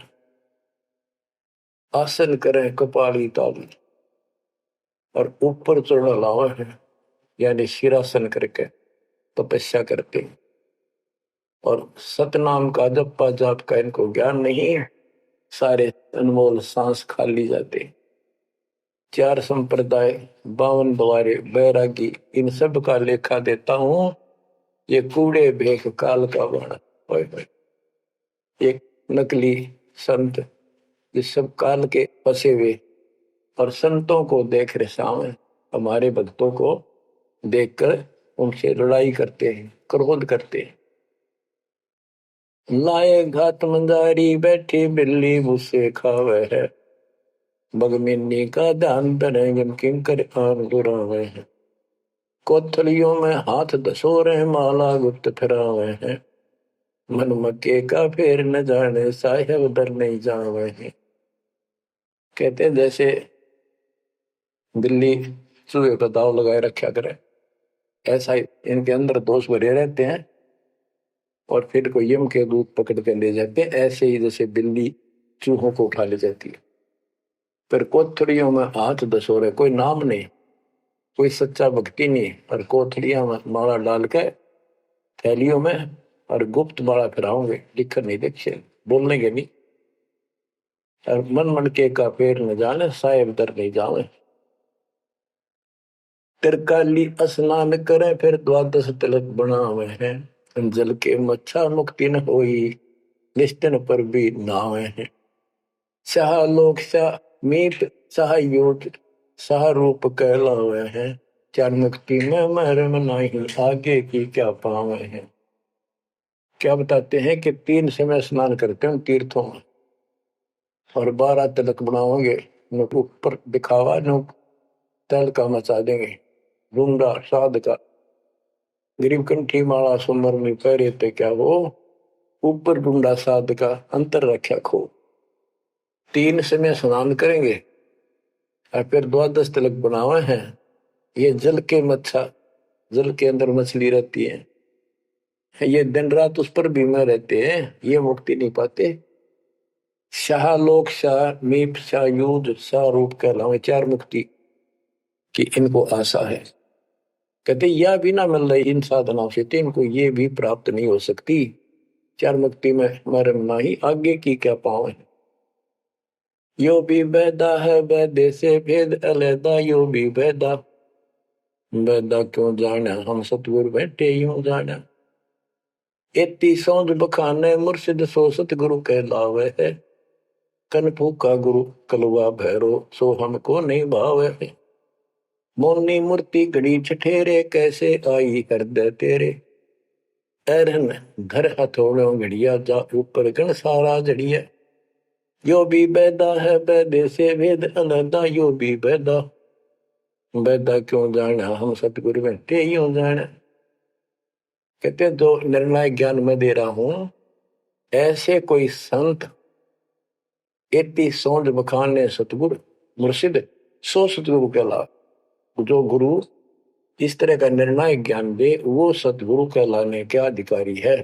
आसन करें कपाली ताली और ऊपर चढ़ा लावा है यानी शिरासन करके तपस्या करते और सतनाम का जप्पा जाप का इनको ज्ञान नहीं है सारे अनमोल सांस खाली जाते। 4 संप्रदाय 52 द्वारे बैरागी इन सब का लेखा देता हूं ये कूड़े भेख काल का बाणा। एक नकली संत इस सब काल के फंसे हुए और संतों को देख रहे सामने हमारे भक्तों को देखकर उनसे लड़ाई करते हैं क्रोध करते हैं। लाए घात मंदारी बैठी बिल्ली मुझसे खावे है बगमिनी का ध्यान धरे किंकर आन गुरावे हैं। कोथलियों में हाथ दसोरे माला गुप्त फिरावे हैं मन मक्के का फेर न जाने साहेब दर नहीं जावे हैं। कहते हैं जैसे बिल्ली चूहे पर दाव लगाए रखा करे ऐसा ही इनके अंदर दोष भरे रहते हैं और फिर को यम के दूत पकड़ के ले जाते हैं ऐसे ही जैसे बिल्ली चूहों को उठा ले जाती है। फिर कोथड़ियों में हाथ दसोरे कोई नाम नहीं कोई सच्चा भक्ति नहीं और कोथड़ियां में माला डाल के थैलियों में और गुप्त माला फिराओगे लिखकर नहीं देखे बोलने के नहीं और मन मन के का पेड़ न जाने साहेब दर नहीं जावे। तिरकाली स्नान करे फिर 12 तिलक बनावे हैं जल के मच्छा मुक्ति न होई निष्ठन पर भी नावे हैं। शाह लोक शाह मीत शाह योग शाह रूप कहलावे हैं चार मुक्ति में मरम नहीं आगे की क्या पावे हैं। क्या बताते हैं कि 3 समय स्नान करते हैं तीर्थों में और 12 तिलक बनाओगे ऊपर दिखावा न तल का मचा देंगे रूंगा साध का गरीब कंठी माला सुमर में पैरे ते क्या वो ऊपर ढूंढा साध का अंतर रख्या खो। 3 समय स्नान करेंगे और फिर द्वादश तिलक बनावे हैं। ये जल के मच्छा, जल के अंदर मछली रहती है, ये दिन रात उस पर बीमा रहते हैं, ये मुक्ति नहीं पाते। शाह लोक शाह मीप शाह युद्ध शाह रूप कहलावे 4 मुक्ति की इनको आशा है। कहते यह भी ना मिल रही इन साधनाओं से, तो इनको ये भी प्राप्त नहीं हो सकती। 4 मुक्ति में मरम नाही, आगे की क्या पावे। यो भी बैदा है बैदे से भेद अलैदा, यो भी बैदा बैदा क्यों जाना, हम सतगुरु बैठे यूं जाना। एती सौंध बखाने मुर्शिद सो सतगुरु कहलावे है, कन फूका गुरु कलवा भैरो सो हमको नहीं भावे है। मोनी मूर्ति घड़ी छठेरे कैसे आई हृदय तेरे, ऐरन घर हथौड़ों घड़िया जा ऊपर गण सारा जड़िया। यो भी बैदा है बैदे से भेद अलैदा, यो भी बैदा बैदा क्यों जाना, हम सतगुरु बैठे यूं जाना। कहते जो निर्णय ज्ञान में दे रहा हूं, ऐसे कोई संत एती सौंध बखाने सतगुरु मुर्शिद सो सतगुरु कहला। जो गुरु इस तरह का निर्णायक ज्ञान दे वो सतगुरु कहलाने के अधिकारी है।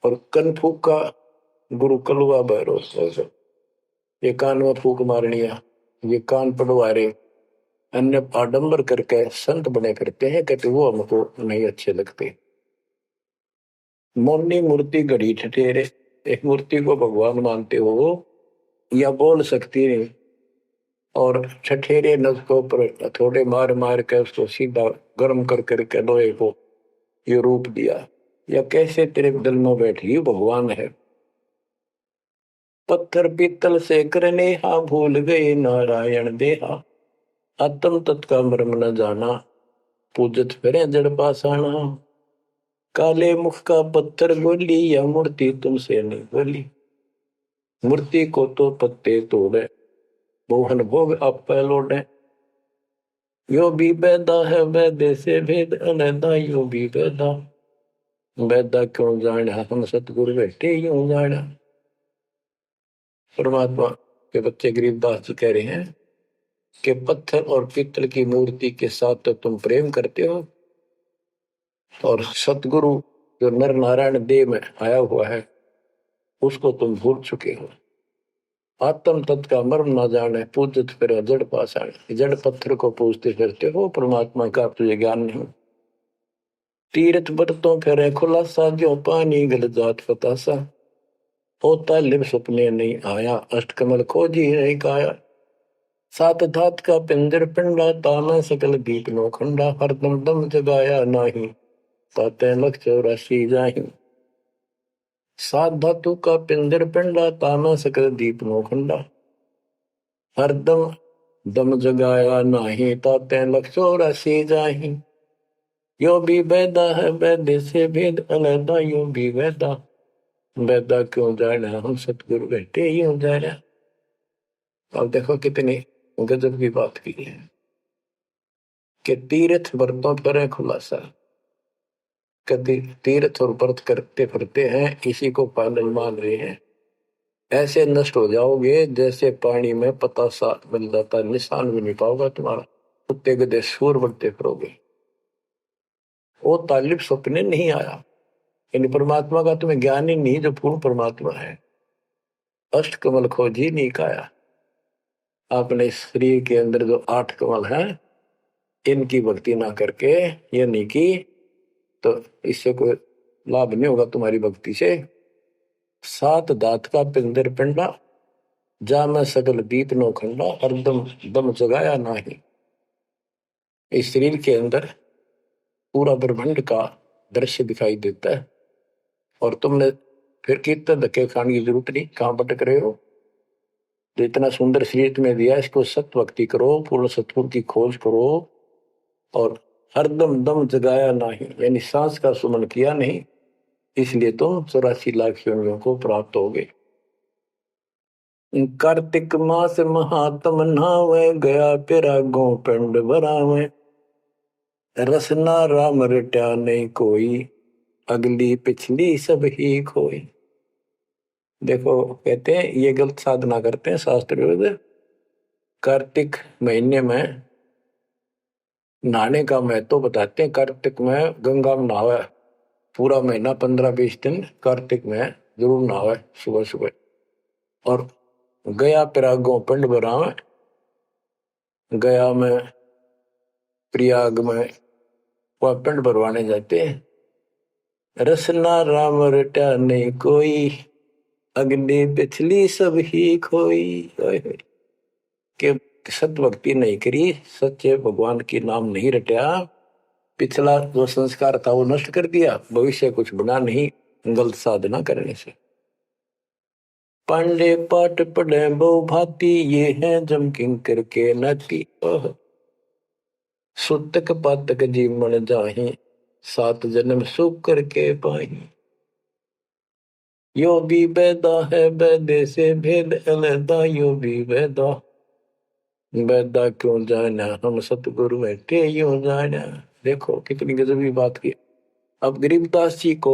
और कन फूक का गुरु कलवा भरोसा, ये कान में फूक मारनिया, ये कान पड़वारे, अन्य आडंबर करके संत बने फिरते हैं, कहते वो हमको नहीं अच्छे लगते। मोनी मूर्ति घड़ी ठठेरे, एक मूर्ति को भगवान मानते हो या बोल सकती नहीं, और ठठेरे नसकों पर थोड़े मार मार के उसको सीधा गर्म कर करके लोहे को ये रूप दिया, या कैसे तेरे दिल में बैठी भगवान है। पत्थर पीतल से करने हा, भूल गए नारायण देहा, आत्म तत् का मर्म न जाना, पूजत फिरे जड़ पासाना। काले मुख का पत्थर बोली, या मूर्ति तुमसे नहीं बोली, मूर्ति को तो पत्ते तोड़े, मोहन भोग आप लौटे। यो भी बैदा है बैदे से भेद अलैदा, यो भी बैदा बैदा क्यों जाना, हम सतगुरु बैठे यूं जाना। परमात्मा के बच्चे गरीबदास जी कह रहे हैं कि पत्थर और पीतल की मूर्ति के साथ तो तुम प्रेम करते हो, और सतगुरु जो नर नारायण देह में आया हुआ है उसको तुम भूल चुके हो। आत्म तत्व का मर्म ना जाने, पूजत फिर जड़ पाषाण, जड़ पत्थर को पूजते फिरते हो, परमात्मा का तुझे ज्ञान नहीं। तीर्थ बरतों फिर खुलासा, जो पानी गल जात फतासा, होता लिव सपने नहीं आया, अष्टकमल खोजी नहीं काया। सात धात का पिंजर पिंडा, ताना सकल दीप नो खंडा, हरदम दम जगाया नाही, ताते लख 84 जाही। सात धातु का पिंजर पिंडा, ताना सकल दीप नो खंडा, हरदम दम जगाया नाही, ताते लख 84 जाही। यो भी बैदा है बैदे से भेद अलैदा, यो भी बैदा बैदा क्यों जाना, हम सतगुरु बैठे यूं जाना। अब देखो कितनी गजब की बात की है कि तीर्थ व्रतों पर खुलासा, कभी तीर्थ और व्रत करते फिरते हैं, इसी को पालन मान रहे हैं। ऐसे नष्ट हो जाओगे जैसे पानी में पतासा मिल जाता, निशान भी नहीं पाओगा तुम्हारा, कुत्ते गधे सूर बनते फिरोगे। वो तालिब सपने नहीं आया, इन परमात्मा का तुम्हें ज्ञान ही नहीं, जो पूर्ण परमात्मा है। अष्ट कमल खोजी नहीं काया, आपने शरीर के अंदर जो 8 कमल हैं इनकी भक्ति ना करके ये नहीं की, तो इससे कोई लाभ नहीं होगा तुम्हारी भक्ति से। सात दात का पिंदर पिंडा, जा मैं सकल दीप नो खंडा, हरदम दम जगाया नाही। इस शरीर के अंदर पूरा ब्रह्मांड का दृश्य दिखाई देता है, और तुमने फिर कितना धक्के खाने की जरूरत नहीं, कहां भटक रहे हो। तो इतना सुंदर शरीर तुम्हें दिया, इसको सत्य भक्ति करो, पूर्ण सतगुरु की खोज करो, और हरदम दम जगाया नहीं, यानी सांस का सुमन किया नहीं, इसलिए तुम 84 लाख योनियों को प्राप्त हो गए। कार्तिक मास महात्म नहावे, गया पिरागों पिंड भरावे, रसना राम रट्या नहीं कोई, अगली पिछली सब ही खोई। देखो कहते हैं ये गलत साधना करते हैं शास्त्र विरुद्ध। कार्तिक महीने में नहाने का महत्व बताते हैं। कार्तिक में गंगा में नहावे, पूरा महीना 15-20 दिन कार्तिक में जरूर नहावे सुबह सुबह। और गया प्रयागों पिंड भरावे, गया में प्रयाग में वह पिंड भरवाने जाते हैं। रसना राम रटा नहीं कोई, अग्नि पिछली सब ही खोई। के सत भक्ति नहीं करी, सच्चे भगवान की नाम नहीं रटा, पिछला जो संस्कार था वो नष्ट कर दिया, भविष्य कुछ बना नहीं गलत साधना करने से। पांडे पाठ पढ़े बहु भांति, ये है जम किंकर के नाती। सुतक पातक जीवन जाहि, 7 जन्म सुख करके पाही। यो भी बैदा है बैदे से भेद अलैदा, यो भी बैदा बैदा क्यों जाना, हम सतगुरु बैठे यूं जाना। देखो कितनी गजबी बात की। अब गरीबदास जी को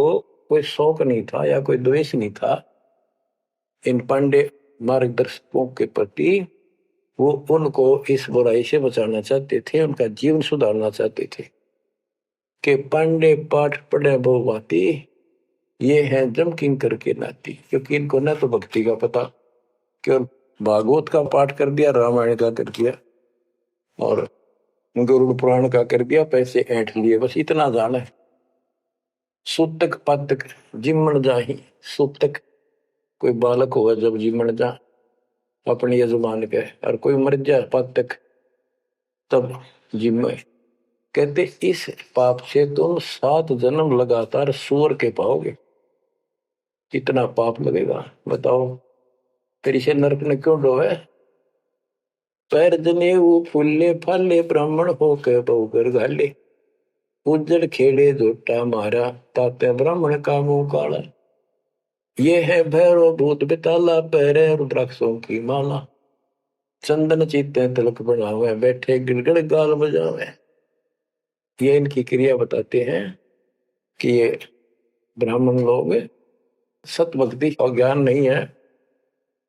कोई शौक नहीं था या कोई द्वेष नहीं था इन पांडे मार्गदर्शकों के प्रति। वो उनको इस बुराई से बचाना चाहते थे, उनका जीवन सुधारना चाहते थे। कि पांडे पाठ पढ़े बहु भांति, ये है जम किंकर के नाती। क्योंकि इनको न तो भक्ति का पता, केवल भागवत का पाठ कर दिया, रामायण का कर दिया और गरुड़ पुराण का कर दिया, पैसे ऐंठ लिए, बस इतना जाना है। सूतक पातक जिमण जाही। सूतक कोई बालक हुआ जब जिमण जा अपने यजमान के, और कोई मर जाए पातक तब जिम्मे। कहते इस पाप से तुम 7 जन्म लगातार सूअर के पाओगे। कितना पाप लगेगा बताओ। फिर इसे नरक ने क्यों डोवे। पैर जने वो फूले फाले, ब्राह्मण हो के बहुगर घाले। उज्जड़ खेड़े झोटा मारा, ताते ब्राह्मण का मुंह काला। ये है भैरव भूत बिताला, पैरे रुद्राक्षों की माला। चंदन चीते तिलक बनावे, बैठे गिड़गड़ गाल बजावे। ये इनकी क्रिया बताते हैं कि ये ब्राह्मण लोग सत भक्ति का ज्ञान नहीं है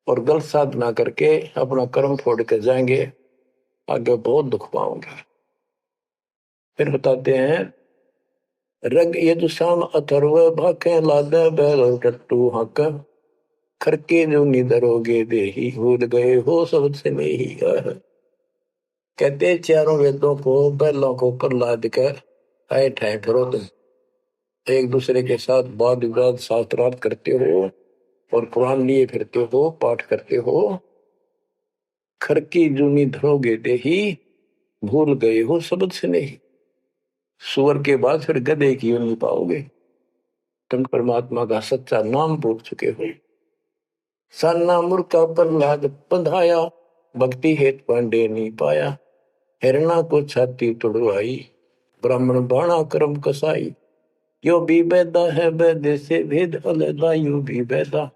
और गलत साधना करके अपना कर्म फोड़ के जाएंगे, आगे बहुत दुख पाओगे। फिर बताते हैं रग यजुषाम अथर्व भाके, लादे बैल टट्टू हक। खरके जो निधरोगे देही, भूल गए हो सबसे नहीं। कहते चारों वेदों को बैलों को ऊपर लाद कर आए ठाए फिरो तुम, एक दूसरे के साथ वाद विवाद शास्त्रार्थ करते हो और कुरान लिए फिरते हो, पाठ करते हो। खरकी जूनी धरोगे देही, भूल गए हो शब्द से नहीं। सुअर के बाद फिर गधे की नहीं पाओगे, तुम परमात्मा का सच्चा नाम भूल चुके हो। साना मुर्का पर लाद बंधाया, भक्ति हेत पांडे नहीं पाया। हिरणा को छाती तुड़वाई, ब्राह्मण बाणा कर्म कसाई। यो भी बैदा है बैदे से भेद अलैदा, यूं भी बैदा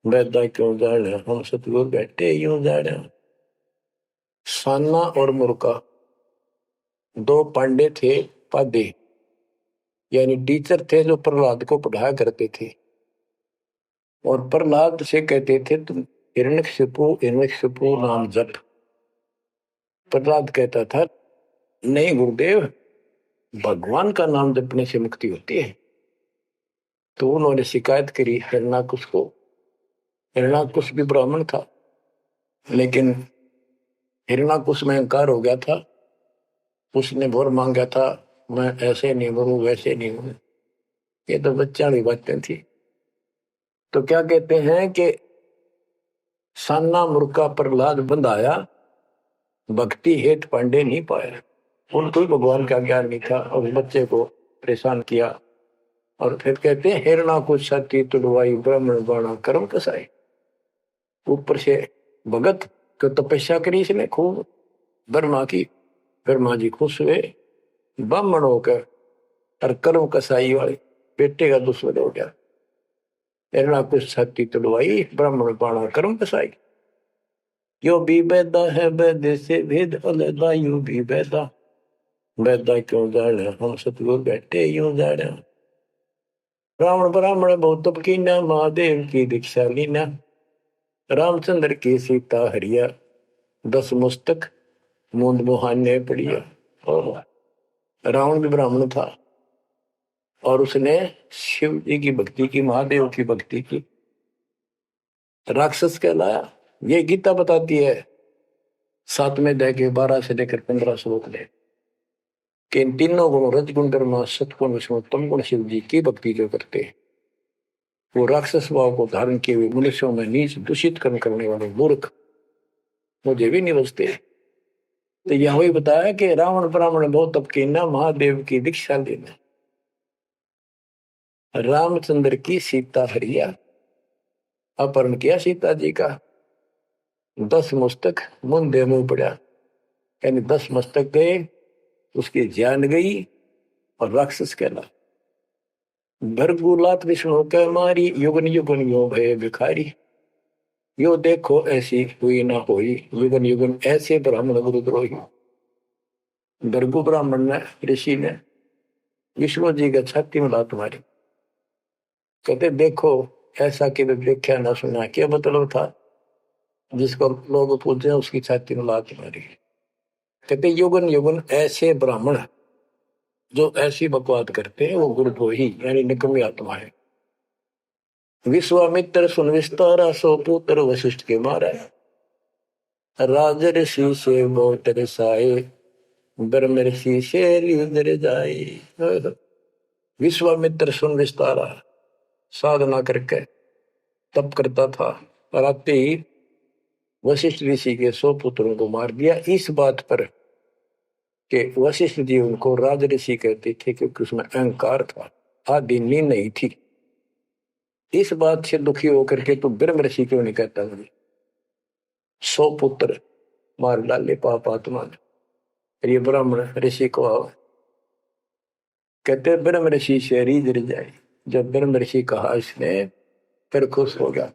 बैदा क्यों जाने, हम सतगुरु बैठे यूं जाने। साना और मुर्का 2 पांडे थे, पादे यानी टीचर थे जो प्रहलाद को पढ़ाया करते थे। और प्रहलाद से कहते थे तुम हिरण्यकशिपु नाम जप। प्रहलाद कहता था नहीं गुरुदेव, भगवान का नाम जपने से मुक्ति होती है। तो उन्होंने शिकायत करी हिरण्याकुश को। हिरण्याकुश भी ब्राह्मण था, लेकिन हिरण्याकुश में अहंकार हो गया था। उसने भोर मांगा था, मैं ऐसे नहीं मरूं वैसे नहीं मरूं। ये तो बच्चा वाली बातें थी। तो क्या कहते हैं कि साना मुर्का प्रहलाद बंधाया, भक्ति हेत पांडे नहीं पाया। उनको भगवान का ज्ञान नहीं था और बच्चे को परेशान किया। और फिर कहते हैं हिरणा को छाती तुड़वाई, ब्राह्मण बाणा कर्म कसाई। ऊपर से भगत को तपस्या करी इसने खूब ब्रह्मा की, ब्रह्मा जी खुश हुए, ब्राह्मण होकर और कर्म कसाई वाले बेटे का दुश्मन हो गया। हिरणा को छाती तुड़वाई, ब्राह्मण बाणा कर्म कसाई। यो भी बैदा है बैदे से भेद अलैदा, यूं भी बैदा बैदा क्यों जाने, हम सतगुरु बैठे यूं जाने। रावण ब्राह्मण बहुत तप कीना, महादेव की दीक्षा लीना। रामचंद्र की सीता हरिया, 10 मस्तक मूंद मुहाने पड़िया। और रावण भी ब्राह्मण था और उसने शिव जी की भक्ति की, महादेव की भक्ति की, राक्षस कहलाया। ये गीता बताती है 7वें अध्याय के 12 से लेकर 15 श्लोक में कि इन तीनों गुणों, रजगुण कर्म सतगुण विष्णु तम गुण शिव जी की भक्ति जो करते हैं वो राक्षस भाव को धारण किए हुए मनुष्यों में नीच दूषित कर्म करने वाले मूर्ख मुझे भी नहीं बचते। तो यह वही बताया कि रावण ब्राह्मण बहुत तप कीना, महादेव की दीक्षा लेना। रामचंद्र की सीता हरिया, अपहरण किया सीता जी का, 10 मस्तक मुंदे मुंह पड़ा, यानी 10 मस्तक गए, उसकी जान गई और राक्षस कहला। भरगुलात विष्णु के मारी, युगन युगन यो भय भिखारी। यो देखो ऐसी हुई ना होई, युगन युगन ऐसे ब्राह्मण गुरुद्रोही। भरगु ब्राह्मण ने, ऋषि ने विष्णु जी का छाती में लात मारी। कहते देखो ऐसा कि देखा ना सुना, क्या मतलब था? जिसको लोग पूछे उसकी छाती में लात मारी। कहते युगन युगन ऐसे ब्राह्मण जो ऐसी बकवाद करते हैं वो गुरुद्रोही यानी निकम्मी आत्मा है। विश्वामित्र सुन विस्तारा, सो पुत्र वशिष्ठ के मारा। राज ऋषि से बहुत रसाए, ब्रह्म ऋषि से युद्ध जाए। विश्वामित्र सुन विस्तारा साधना करके तप करता था और आते ही वशिष्ठ ऋषि के 100 पुत्रों को मार दिया। इस बात पर कि वशिष्ठ जी उनको राज ऋषि कहते थे क्योंकि उसमें अहंकार था, आदि नींद नहीं थी। इस बात से दुखी होकर के तो ब्रह्म ऋषि क्यों नहीं कहता? मुझे 100 पुत्र मार डाले पाप आत्मा ने। ये ब्राह्मण ऋषि को कहते ब्रह्म ऋषि से रीझ जाए। जब ब्रह्म ऋषि कहा इसने फिर खुश हो गया।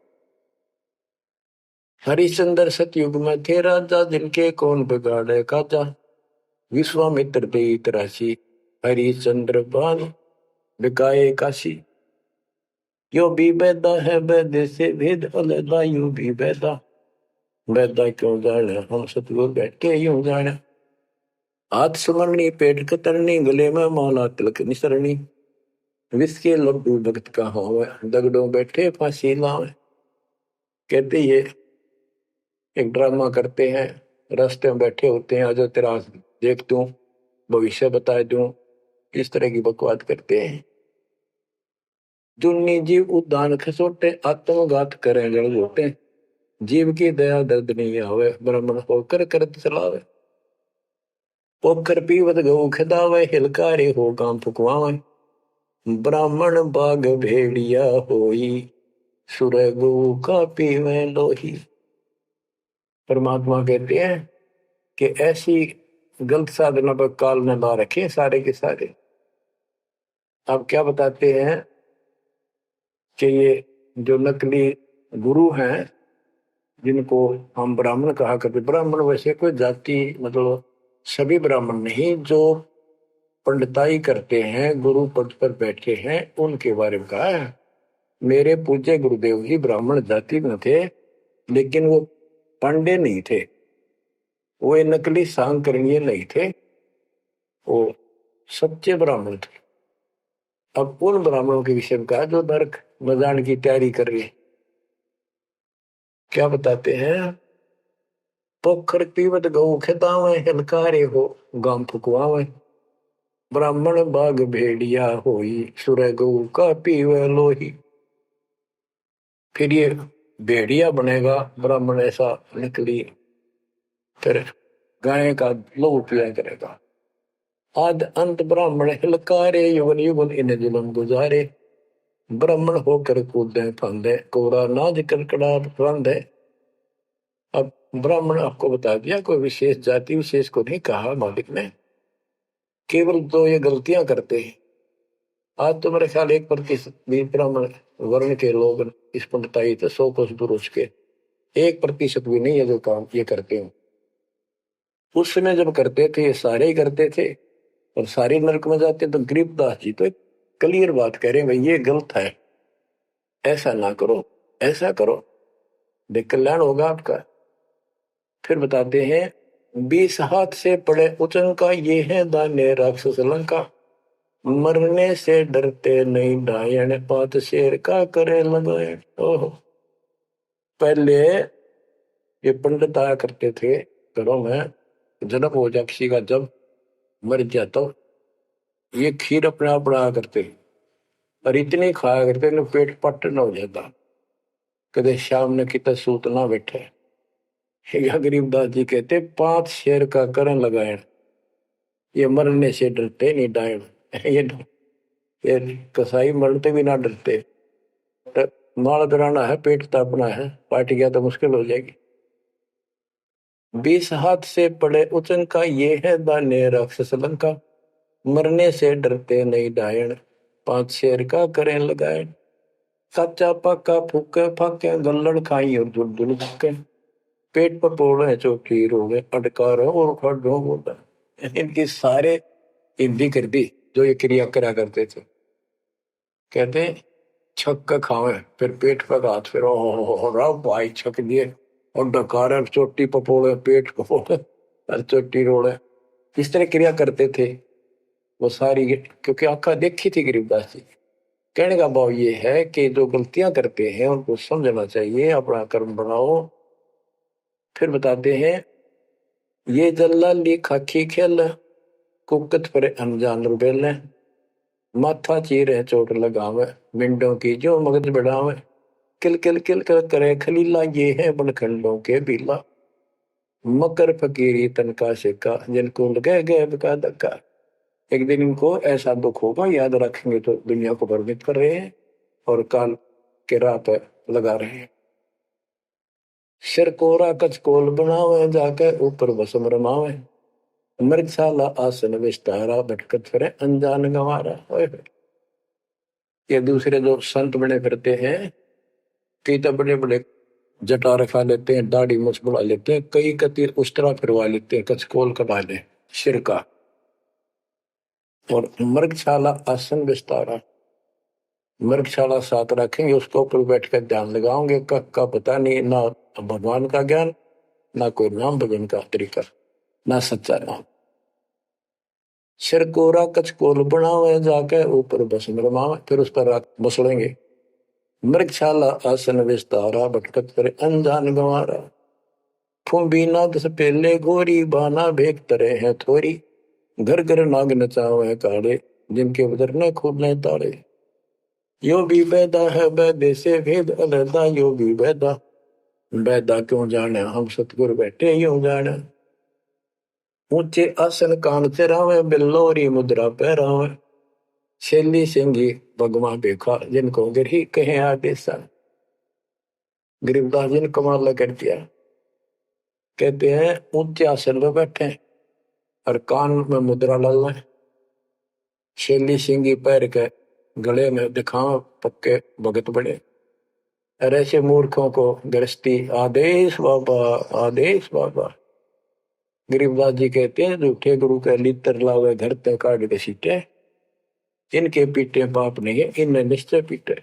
हरिश्चंद्र सतयुग में थे राजा, जिनके कौन बिगाड़े काजा। विश्वामित्र देत राशि, हरिश्चंद्र बान बिकाए काशी। यो भी बैदा है वैद्य से भेद अलदा, यू भी बैदा बैदा क्यों जाने, हम सतगुरु बैठे यूं जाने। हाथ सुमरनी पेट कतरनी, गले में माला तिलक निसरनी। विष के लड्डू भगत का हो, दगड़ों बैठे फांसी लावे। कहते ये एक ड्रामा करते हैं, रास्ते में बैठे होते हैं, आजा तेरा देख दूं, भविष्य बता दूं, इस तरह की बकवाद करते हैं। दुन्नी जीव उद्दान खसोटे, आत्मघात करें जड़ होते। जीव की दया दर्द नहीं आवे, ब्राह्मण होकर करत चलावे। पोखर पीवत गऊ खिदावे, हिलकारे हो काम फुकवावे। ब्राह्मण बाग भेड़िया होई, सुर गऊ का पीवे लोही। परमात्मा कहते हैं कि ऐसी गलत साधना पर काल न ला रखे सारे के सारे। अब क्या बताते हैं कि ये जो नकली गुरु हैं जिनको हम ब्राह्मण कहा करते, ब्राह्मण वैसे कोई जाति मतलब सभी ब्राह्मण नहीं, जो पंडिताई करते हैं गुरु पद पर बैठे हैं उनके बारे में कहा है। मेरे पूज्य गुरुदेव जी ब्राह्मण जाति में थे लेकिन वो पांडे नहीं थे, वो नकली सांकरणीय नहीं थे, वो सच्चे ब्राह्मण थे। अब उन ब्राह्मणों के विषय में कहा जो नरक में जाने की तैयारी कर रहे। क्या बताते हैं? पोखर पीवत गऊ खितावे, हिलकारे हो गाम फुकवावे। ब्राह्मण बाग भेड़िया होई, सुर गऊ का पीवे लोही। फिर ये भेड़िया बनेगा ब्राह्मण, ऐसा निकली, फिर गाय का लहू पिया करेगा। आद अंत ब्राह्मण हिलकारे, युगन युगन इन जुलम गुजारे। ब्राह्मण होकर कूदे फांदे, कोरा नाज कड़कड़ा रंधे। अब ब्राह्मण आपको बता दिया, कोई विशेष जाति विशेष को नहीं कहा मालिक ने, केवल तो ये गलतियां करते हैं। आज तो मेरे ख्याल 1% भी ब्राह्मण वर्ण के लोग इस पंडिताई थे, 100 कोस दूर उसके 1% भी नहीं है जो काम ये करते हैं। उस समय जब करते थे ये सारे ही करते थे और सारे नरक में जाते। तो गरीबदास जी तो क्लियर बात कह रहे हैं भाई ये गलत है, ऐसा ना करो, ऐसा करो, देख कल्याण होगा आपका। फिर बताते हैं 20 हाथ से पड़े उचन का, ये है दान्य राक्षस लंका, मरने से डरते नहीं डायन, पात शेर का करे लगाए। ओहो, पहले ये पंडित आया करते थे घरों में, जन्म हो जाए किसी का, जब मर जाता तो ये खीर अपने आप बनाया करते और इतनी खाया करते न पेट पट न हो जाता, कदे शाम ने कितना सूत ना बैठे। या गरीबदास जी कहते 5 शेर का करण लगाए, ये मरने से डरते नहीं डायन। ये कसाई मरते भी ना डरते, माल कराना है, पेट तापना है, पार्ट गया तो मुश्किल हो जाएगी। 20 हाथ से पड़े उचन का, ये है दान्य राक्षस लंका, मरने से डरते नहीं डायन, 5 शेर का करें लगाए। कच्चा पक्का फूके फाके, गल्लड़ खाई और धुल धुल फूके, पेट पर पोड़े चोटी रोगे, अटकार और खड़ो बोला। इनकी सारे हिंदी कर दी जो ये क्रिया करा करते थे। कहते छक खावे, फिर पेट पर हाथ, फिर हो भाई छक दिए और डकार चोटी पपोड़े, पेट पपोड़े और चोटी रोड़े, इस तरह क्रिया करते थे वो सारी, क्योंकि आंखा देखी थी गरीबदास जी। कहने का भाव ये है कि जो गलतियां करते हैं उनको समझना चाहिए, अपना कर्म बनाओ। फिर बताते हैं ये जल्लाली खाकी खेल, कुकत पर अनजान रुबेल, माथा चीर है चोट लगावे, मिंडों की जो मगज बढ़ावे, किल किल किल कर करे खलीला, ये है बनखंडों के बीला, मकर फकीरी तनका सिक्का, जिनको लगे गए का धक्का। एक दिन इनको ऐसा दुख होगा, याद रखेंगे तो दुनिया को भ्रमित कर रहे हैं और काल के राह पे लगा रहे हैं। सिर कोरा कचकोल बनावे, जाके ऊपर बसम रमावे, मृगशाला आसन विस्तारा, भटकत फिरे अनजान गंवारा। ये दूसरे जो संत बने फिरते हैं, कई तो बड़े बड़े जटा रखा लेते हैं, दाढ़ी मुछ बढ़ा लेते हैं, कई कतीर उस तरह फिरवा लेते हैं, कचकोल कटा ले सिर का, और मृगशाला आसन विस्तारा, मृगशाला साथ रखेंगे, उसके ऊपर बैठकर ध्यान लगाओगे, कख का पता नहीं, ना भगवान का ज्ञान, ना कोई नाम भजन का तरीका, ना सच्चा नाम। सिर कोरा कचकोल बनावे, जाके ऊपर बसम रमावे, फिर उस पर बसलेंगे। मृगशाला आसन विस्तारा, भटकत पर अनजान गंवारा, फूबी नाद से पहले गोरी, बाना भेक तरे हैं थोरी, घर घर नाग नचावे काड़े, जिनके उधर न खुलने ताड़े। यो भी बैदा है बैदे से भेद अलहदा, यो भी बैदा, बैदा क्यों जाने हम सतगुरु बैठे यूं जाने। ऊंचे आसन कान चरावे, बिल्लोरी मुद्रा पहरावे, शैली सिंगी भगवा बेखा, जिनको गिरही कहे आदेशा। गरीबदास जी ने कमाल कर दिया, कहते हैं ऊंचे आसन पर बैठे और कान में मुद्रा डालना, शैली सिंगी पैर के गले में दिखाओ पक्के भगत बड़े, और ऐसे मूर्खों को गृहस्थी आदेश बाबा, आदेश बाबा। गरीबदास जी कहते हैं झूठे गुरु के लितर लावे, घर ते काट के सीटे, इनके पीटे पाप नहीं है, इनने निश्चय पीटे।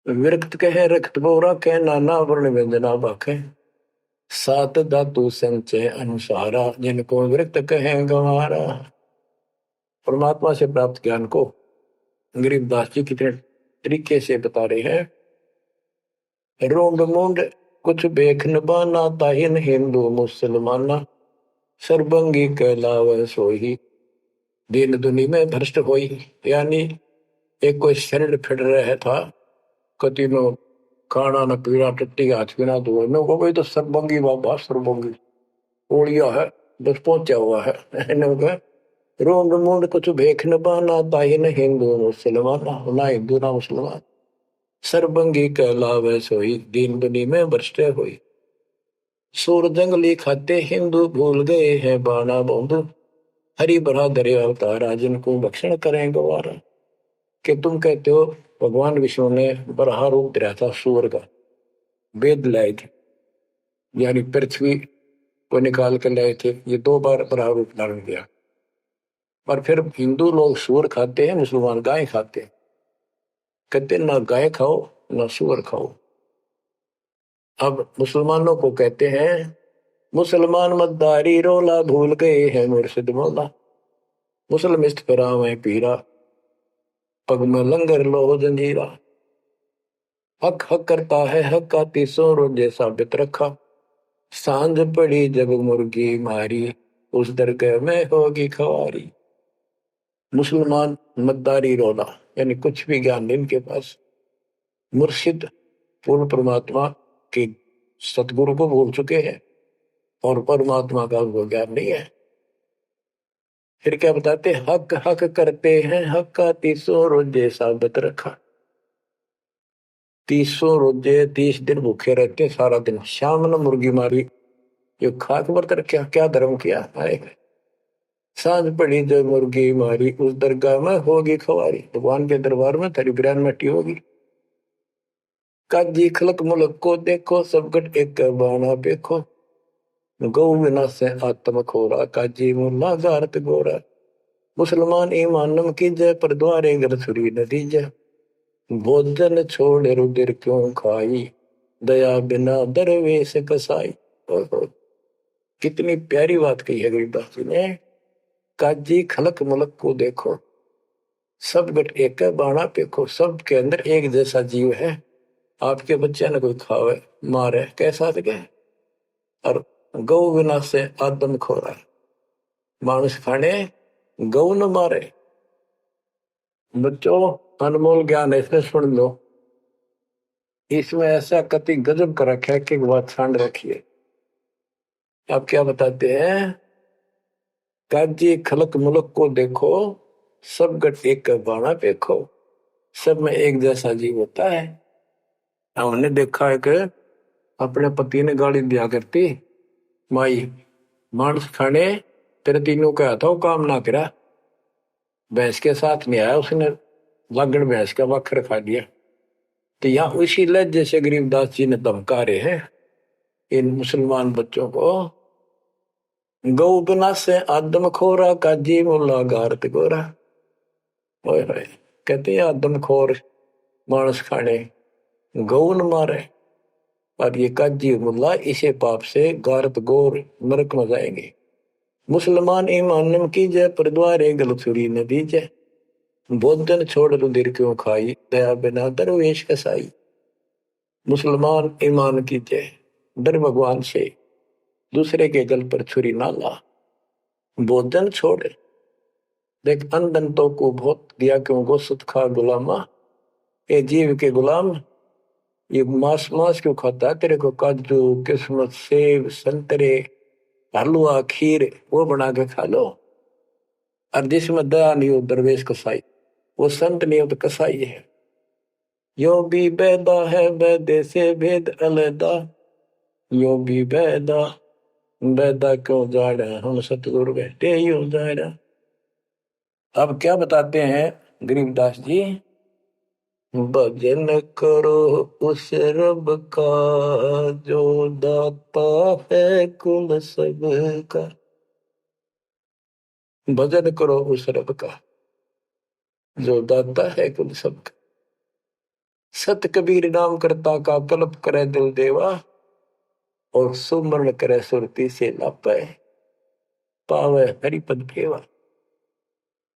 विरक्त कहे रक्त बोरा कह, नाना वर्ण व्यंजना बाखे, सात धातु संचय अनुसारा, जिनको विरक्त कहे गंवारा। परमात्मा से प्राप्त ज्ञान को गरीबदास जी कितने तरीके से बता रहे हैं। रोंड मुंड कुछ बेख न बाना, ताहिन हिंदू मुसलमाना, सर्वंगी कहलावे सोही, दीन दुनी में भ्रष्ट होई। यानी एक कोई शरीर फिर रहा था, कति नो खाना न पीना, टट्टी हाथ पीना धो, मैं को भाई तो सर्वंगी बाबा, सर्वंगी ओलिया है, बस पहुंचा हुआ है। रोंड मुंड कुछ भेख न बाना, ताहिन हिंदू मुसलमाना, ना हिंदू ना मुसलमान, सर्वंगी कहलावे सोई, दीन दुनी में भ्रष्ट होई। सूर जंगली खाते हिंदू, भूल गए हैं बाना बंधु, हरि भरा दरे अवतारा, जिनको भक्षण करें गवारा। कि तुम कहते हो भगवान विष्णु ने बरहा रूप धरा था सूर का, वेद लाए थे, यानी पृथ्वी को निकाल कर लाए थे, ये 2 बार बरहा रूप धारण किया। और फिर हिंदू लोग सूअर खाते हैं, मुसलमान गाय खाते हैं। कहते ना गाय खाओ ना सूअर खाओ। अब मुसलमानों को कहते हैं मुसलमान मद्दारी रोला भूल गए हैं मुर्शिद मौला। मुसलमिस्त परावे पीरा पग में लंगर लो जंजीरा। हक हक करता है हक का तीसों रोजे साबित रखा। सांझ पड़ी जब मुर्गी मारी उस दरगाह में होगी खवारी। मुसलमान मद्दारी रोला यानी कुछ भी ज्ञान नहीं इनके पास। मुर्शिद पूर्ण परमात्मा के सतगुरु को भूल चुके हैं और परमात्मा का उनको ज्ञान नहीं है। फिर क्या बताते, हक हक करते हैं हक का तीसों रोजे साबित रखा। 300 रोजे 30 दिन भूखे रहते सारा दिन। शाम ने मुर्गी मारी, ये खाक व्रत रखा, क्या धर्म किया है। सांझ पड़ी जो मुर्गी मारी उस दरगाह में होगी खवारी। भगवान के दरबार में तेरी बिरान मट्टी होगी। काजी खलक मुलक को देखो सब गट एक बाना देखो। गौ बिना से आत्म खोरा काजी मुल्ला गारत गोरा। मुसलमान ईमानम की जय पर द्वारे गर सुरी नदी जय। भोजन छोड़ रुदिर क्यों खाई दया बिना दरवेश कसाई। कितनी प्यारी बात कही है गरीबदास जी ने। काजी खलक मुलक को देखो सब गट एक बाणा पेखो। सब के अंदर एक जैसा जीव है। आपके बच्चे ने कोई खावे मारे कैसा सके। और गौ बिना से आदम खोरा, मानुष खाने गौ न मारे। बच्चों अनमोल ज्ञान है, इसमें सुन लो। इसमें ऐसा कति गजब कर रखा है कि बात छांड रखिए। आप क्या बताते हैं, काजी खलक मुलक को देखो सब गट एक बाणा देखो। सब में एक जैसा जीव होता है। हमने देखा है कि अपने पति ने गाली दिया करती, माई मांस खाने तेरे तीनों का था वो काम ना करा। भैंस के साथ नहीं आया उसने, लागण भैंस का वक्र खा दिया। तो यहाँ उसी लज्जे से गरीबदास जी ने धमका रहे हैं इन मुसलमान बच्चों को। गौ बिना से आदम खोरा काजी मुल्ला गारत गोरा। कहते हैं आदम खोर मांस खाने गौ न मारे और ये काजी मुल्ला इसे पाप से गारत गोर नरक में जाएंगे। मुसलमान ईमान की जय पर द्वारे गलछुरी नदी जय। भोजन छोड़ रुधिर क्यों खाई दया बिना दरवेश कसाई। मुसलमान ईमान की जय, डर भगवान से, दूसरे के गल पर छुरी ना ला। भोजन छोड़, देख अनदंतों को बहुत दिया क्यों गोश्त खा गुलामा। ये जीव के गुलाम ये मांस मांस क्यों खाता है। तेरे को काजू किस्मत सेब संतरे हलवा खीर वो बना के खा लो। और जिसमें दया नहीं हो दरवेश कसाई, वो संत नहीं हो तो कसाई है। यो भी बैदा है बैदे से भेद अलैदा। यो भी बैदा बैदा क्यों जा रहा हम सतगुरु बैठे यूं जा रहा। अब क्या बताते हैं गरीबदास जी, भजन करो उस रब का जो दाता है कुल सबका। भजन करो उस रब का जो दाता है कुल सबका। सत कबीर नाम करता का कल्प करे दिल देवा। और सुमरण करे सुरती से लापे पावे हरिपद भेवा।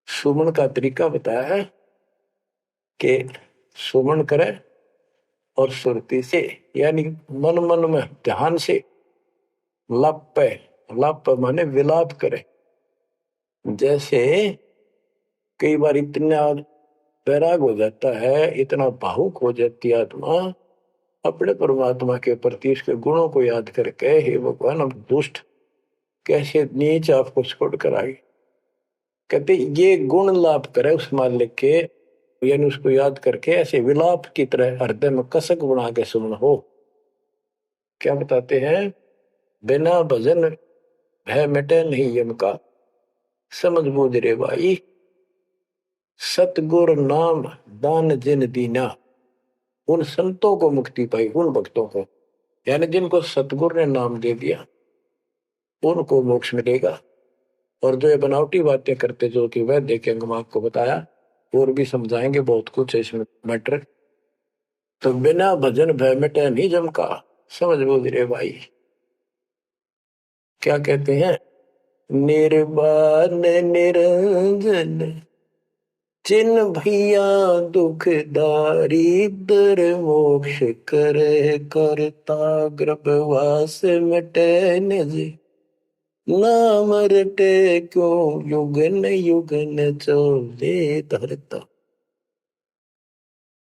सुमन का तरीका बताया है कि सुमन करे और सुरती से यानी मन मन में ध्यान से। लापे, लाप माने विलाप करे। जैसे कई बार इतना बैराग हो जाता है, इतना भावुक हो जाती है आत्मा अपने परमात्मा के प्रति, उसके गुणों को याद करके, हे भगवान हम दुष्ट कैसे नीच आपको छोड़ कर आए। कहते ये गुण लाभ करे उस मालिक के, यानी उसको याद करके ऐसे विलाप की तरह हृदय में कसक बना के सुन हो। क्या बताते हैं, बिना भजन भय मिटे नहीं यम का। समझ बूझ रे भाई सतगुर नाम दान जिन दीना। उन संतों को मुक्ति पाई, उन भक्तों को, यानी जिनको सतगुरु ने नाम दे दिया उनको मोक्ष मिलेगा। और जो ये बनावटी बातें करते जो कि वह देखेंगे, हम आपको बताया और भी समझाएंगे बहुत कुछ है इसमें मैटर। तो बिना भजन भय मिटे नहीं जमका, समझ बोल रे भाई। क्या कहते हैं, निर्वाण निरंजन चिन्ह भैया दुखदारी दर मोक्ष करे करता गर्भवास मिटे निज नाम रटे क्यों युगन युगन चले धरता।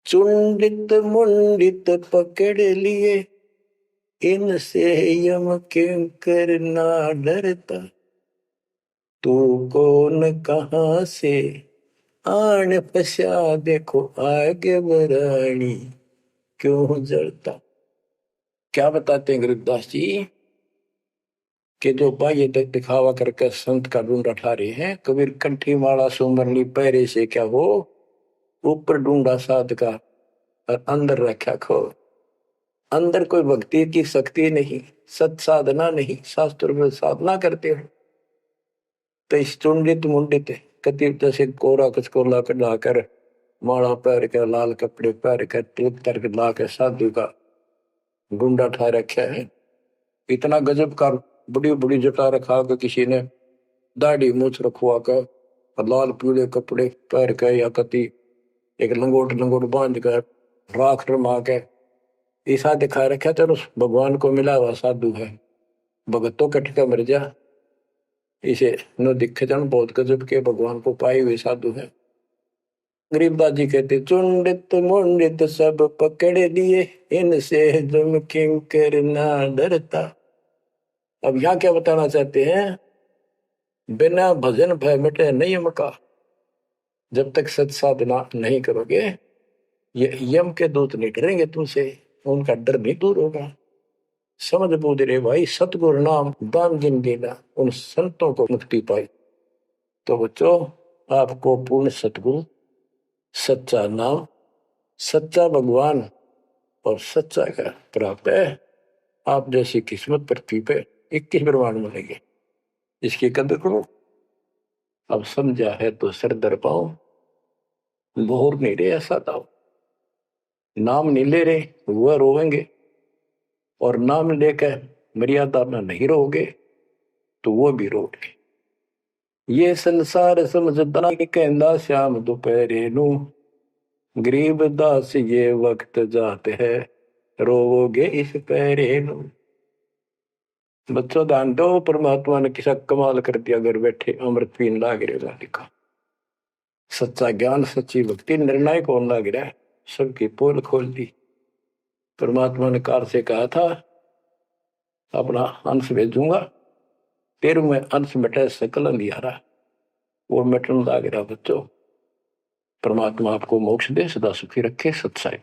चुंडित मुंडित पकड़ लिए इनसे यम किंकर ना डरता। तू कौन कहां से आन पश्या देखो आगे बरानी क्यों जड़ता। क्या बताते हैं गुरुदास जी कि जो बाह्य दिखावा करके संत का ढूंढा ठा रहे हैं, कबीर कंठी माला सुमरनी पैरे से क्या हो, ऊपर ढूंढा साध का और अंदर रखा खो। अंदर कोई भक्ति की शक्ति नहीं, सत साधना नहीं, शास्त्र में साधना करते हो तो इस चुंडित मुंडित कति जैसे कोरा कचकोला लाकर माला पैर के लाल कपड़े पैर के तिलक तर्क ला के साधु का गुंडा ठा रखा है। इतना गजब का बड़ी बड़ी जटा रखा के किसी ने दाढ़ी मूछ रखवा कर और लाल पीले कपड़े पैर के या कति एक लंगोट लंगोट बांध कर राख रमा के ऐसा दिखा रखा। चलो भगवान को मिला हुआ साधु है, भगतों कटका मर जा, इसे न दिखे जन बहुत गजब के भगवान को पाए हुए साधु है। गरीबदास जी कहते चुंडित मुंडित सब पकड़ लिए इनसे जम किंकर ना डरता। अब यहाँ क्या बताना चाहते हैं, बिना भजन भय मिटे नहीं मका। जब तक सत साधना नहीं करोगे ये यम के दूत नहीं डरेंगे तुमसे, उनका डर नहीं दूर होगा। समझ बोध रे भाई, सतगुरु नाम दान जिन देना, उन संतों को मुक्ति पाई। तो बच्चों आपको पूर्ण सतगुरु, सच्चा नाम, सच्चा भगवान और सच्चा का प्राप्त है। आप जैसी किस्मत पृथ्वी पे 21 ब्रह्मांड मिलेंगे, इसकी कदर करो। अब समझा है तो सर दर पाओ, बोर नहीं रहे ऐसा दाओ। नाम नहीं ले रहे वह रोवेंगे, और नाम लेकर मर्यादा में नहीं रहोगे तो वो भी रोगे। ये संसार समझदा कहंदा श्याम दोपहरे नू, गरीब दास ये वक्त जाते है रोवोगे इस पैरे नू। बच्चों ध्यान दो, परमात्मा ने किसा कमाल कर दिया, घर बैठे अमृत पीन लाग रहे लिखा। सच्चा ज्ञान सच्ची भक्ति निर्णायक होने लग रहा है, सबकी पोल खोल दी। परमात्मा ने कार से कहा था अपना अंश भेजूंगा, तेरु में अंश मिटे सकल अंधियारा, वो मिटन लग रहा। बच्चों परमात्मा आपको मोक्ष दे, सदा सुखी रखे। सत्साई।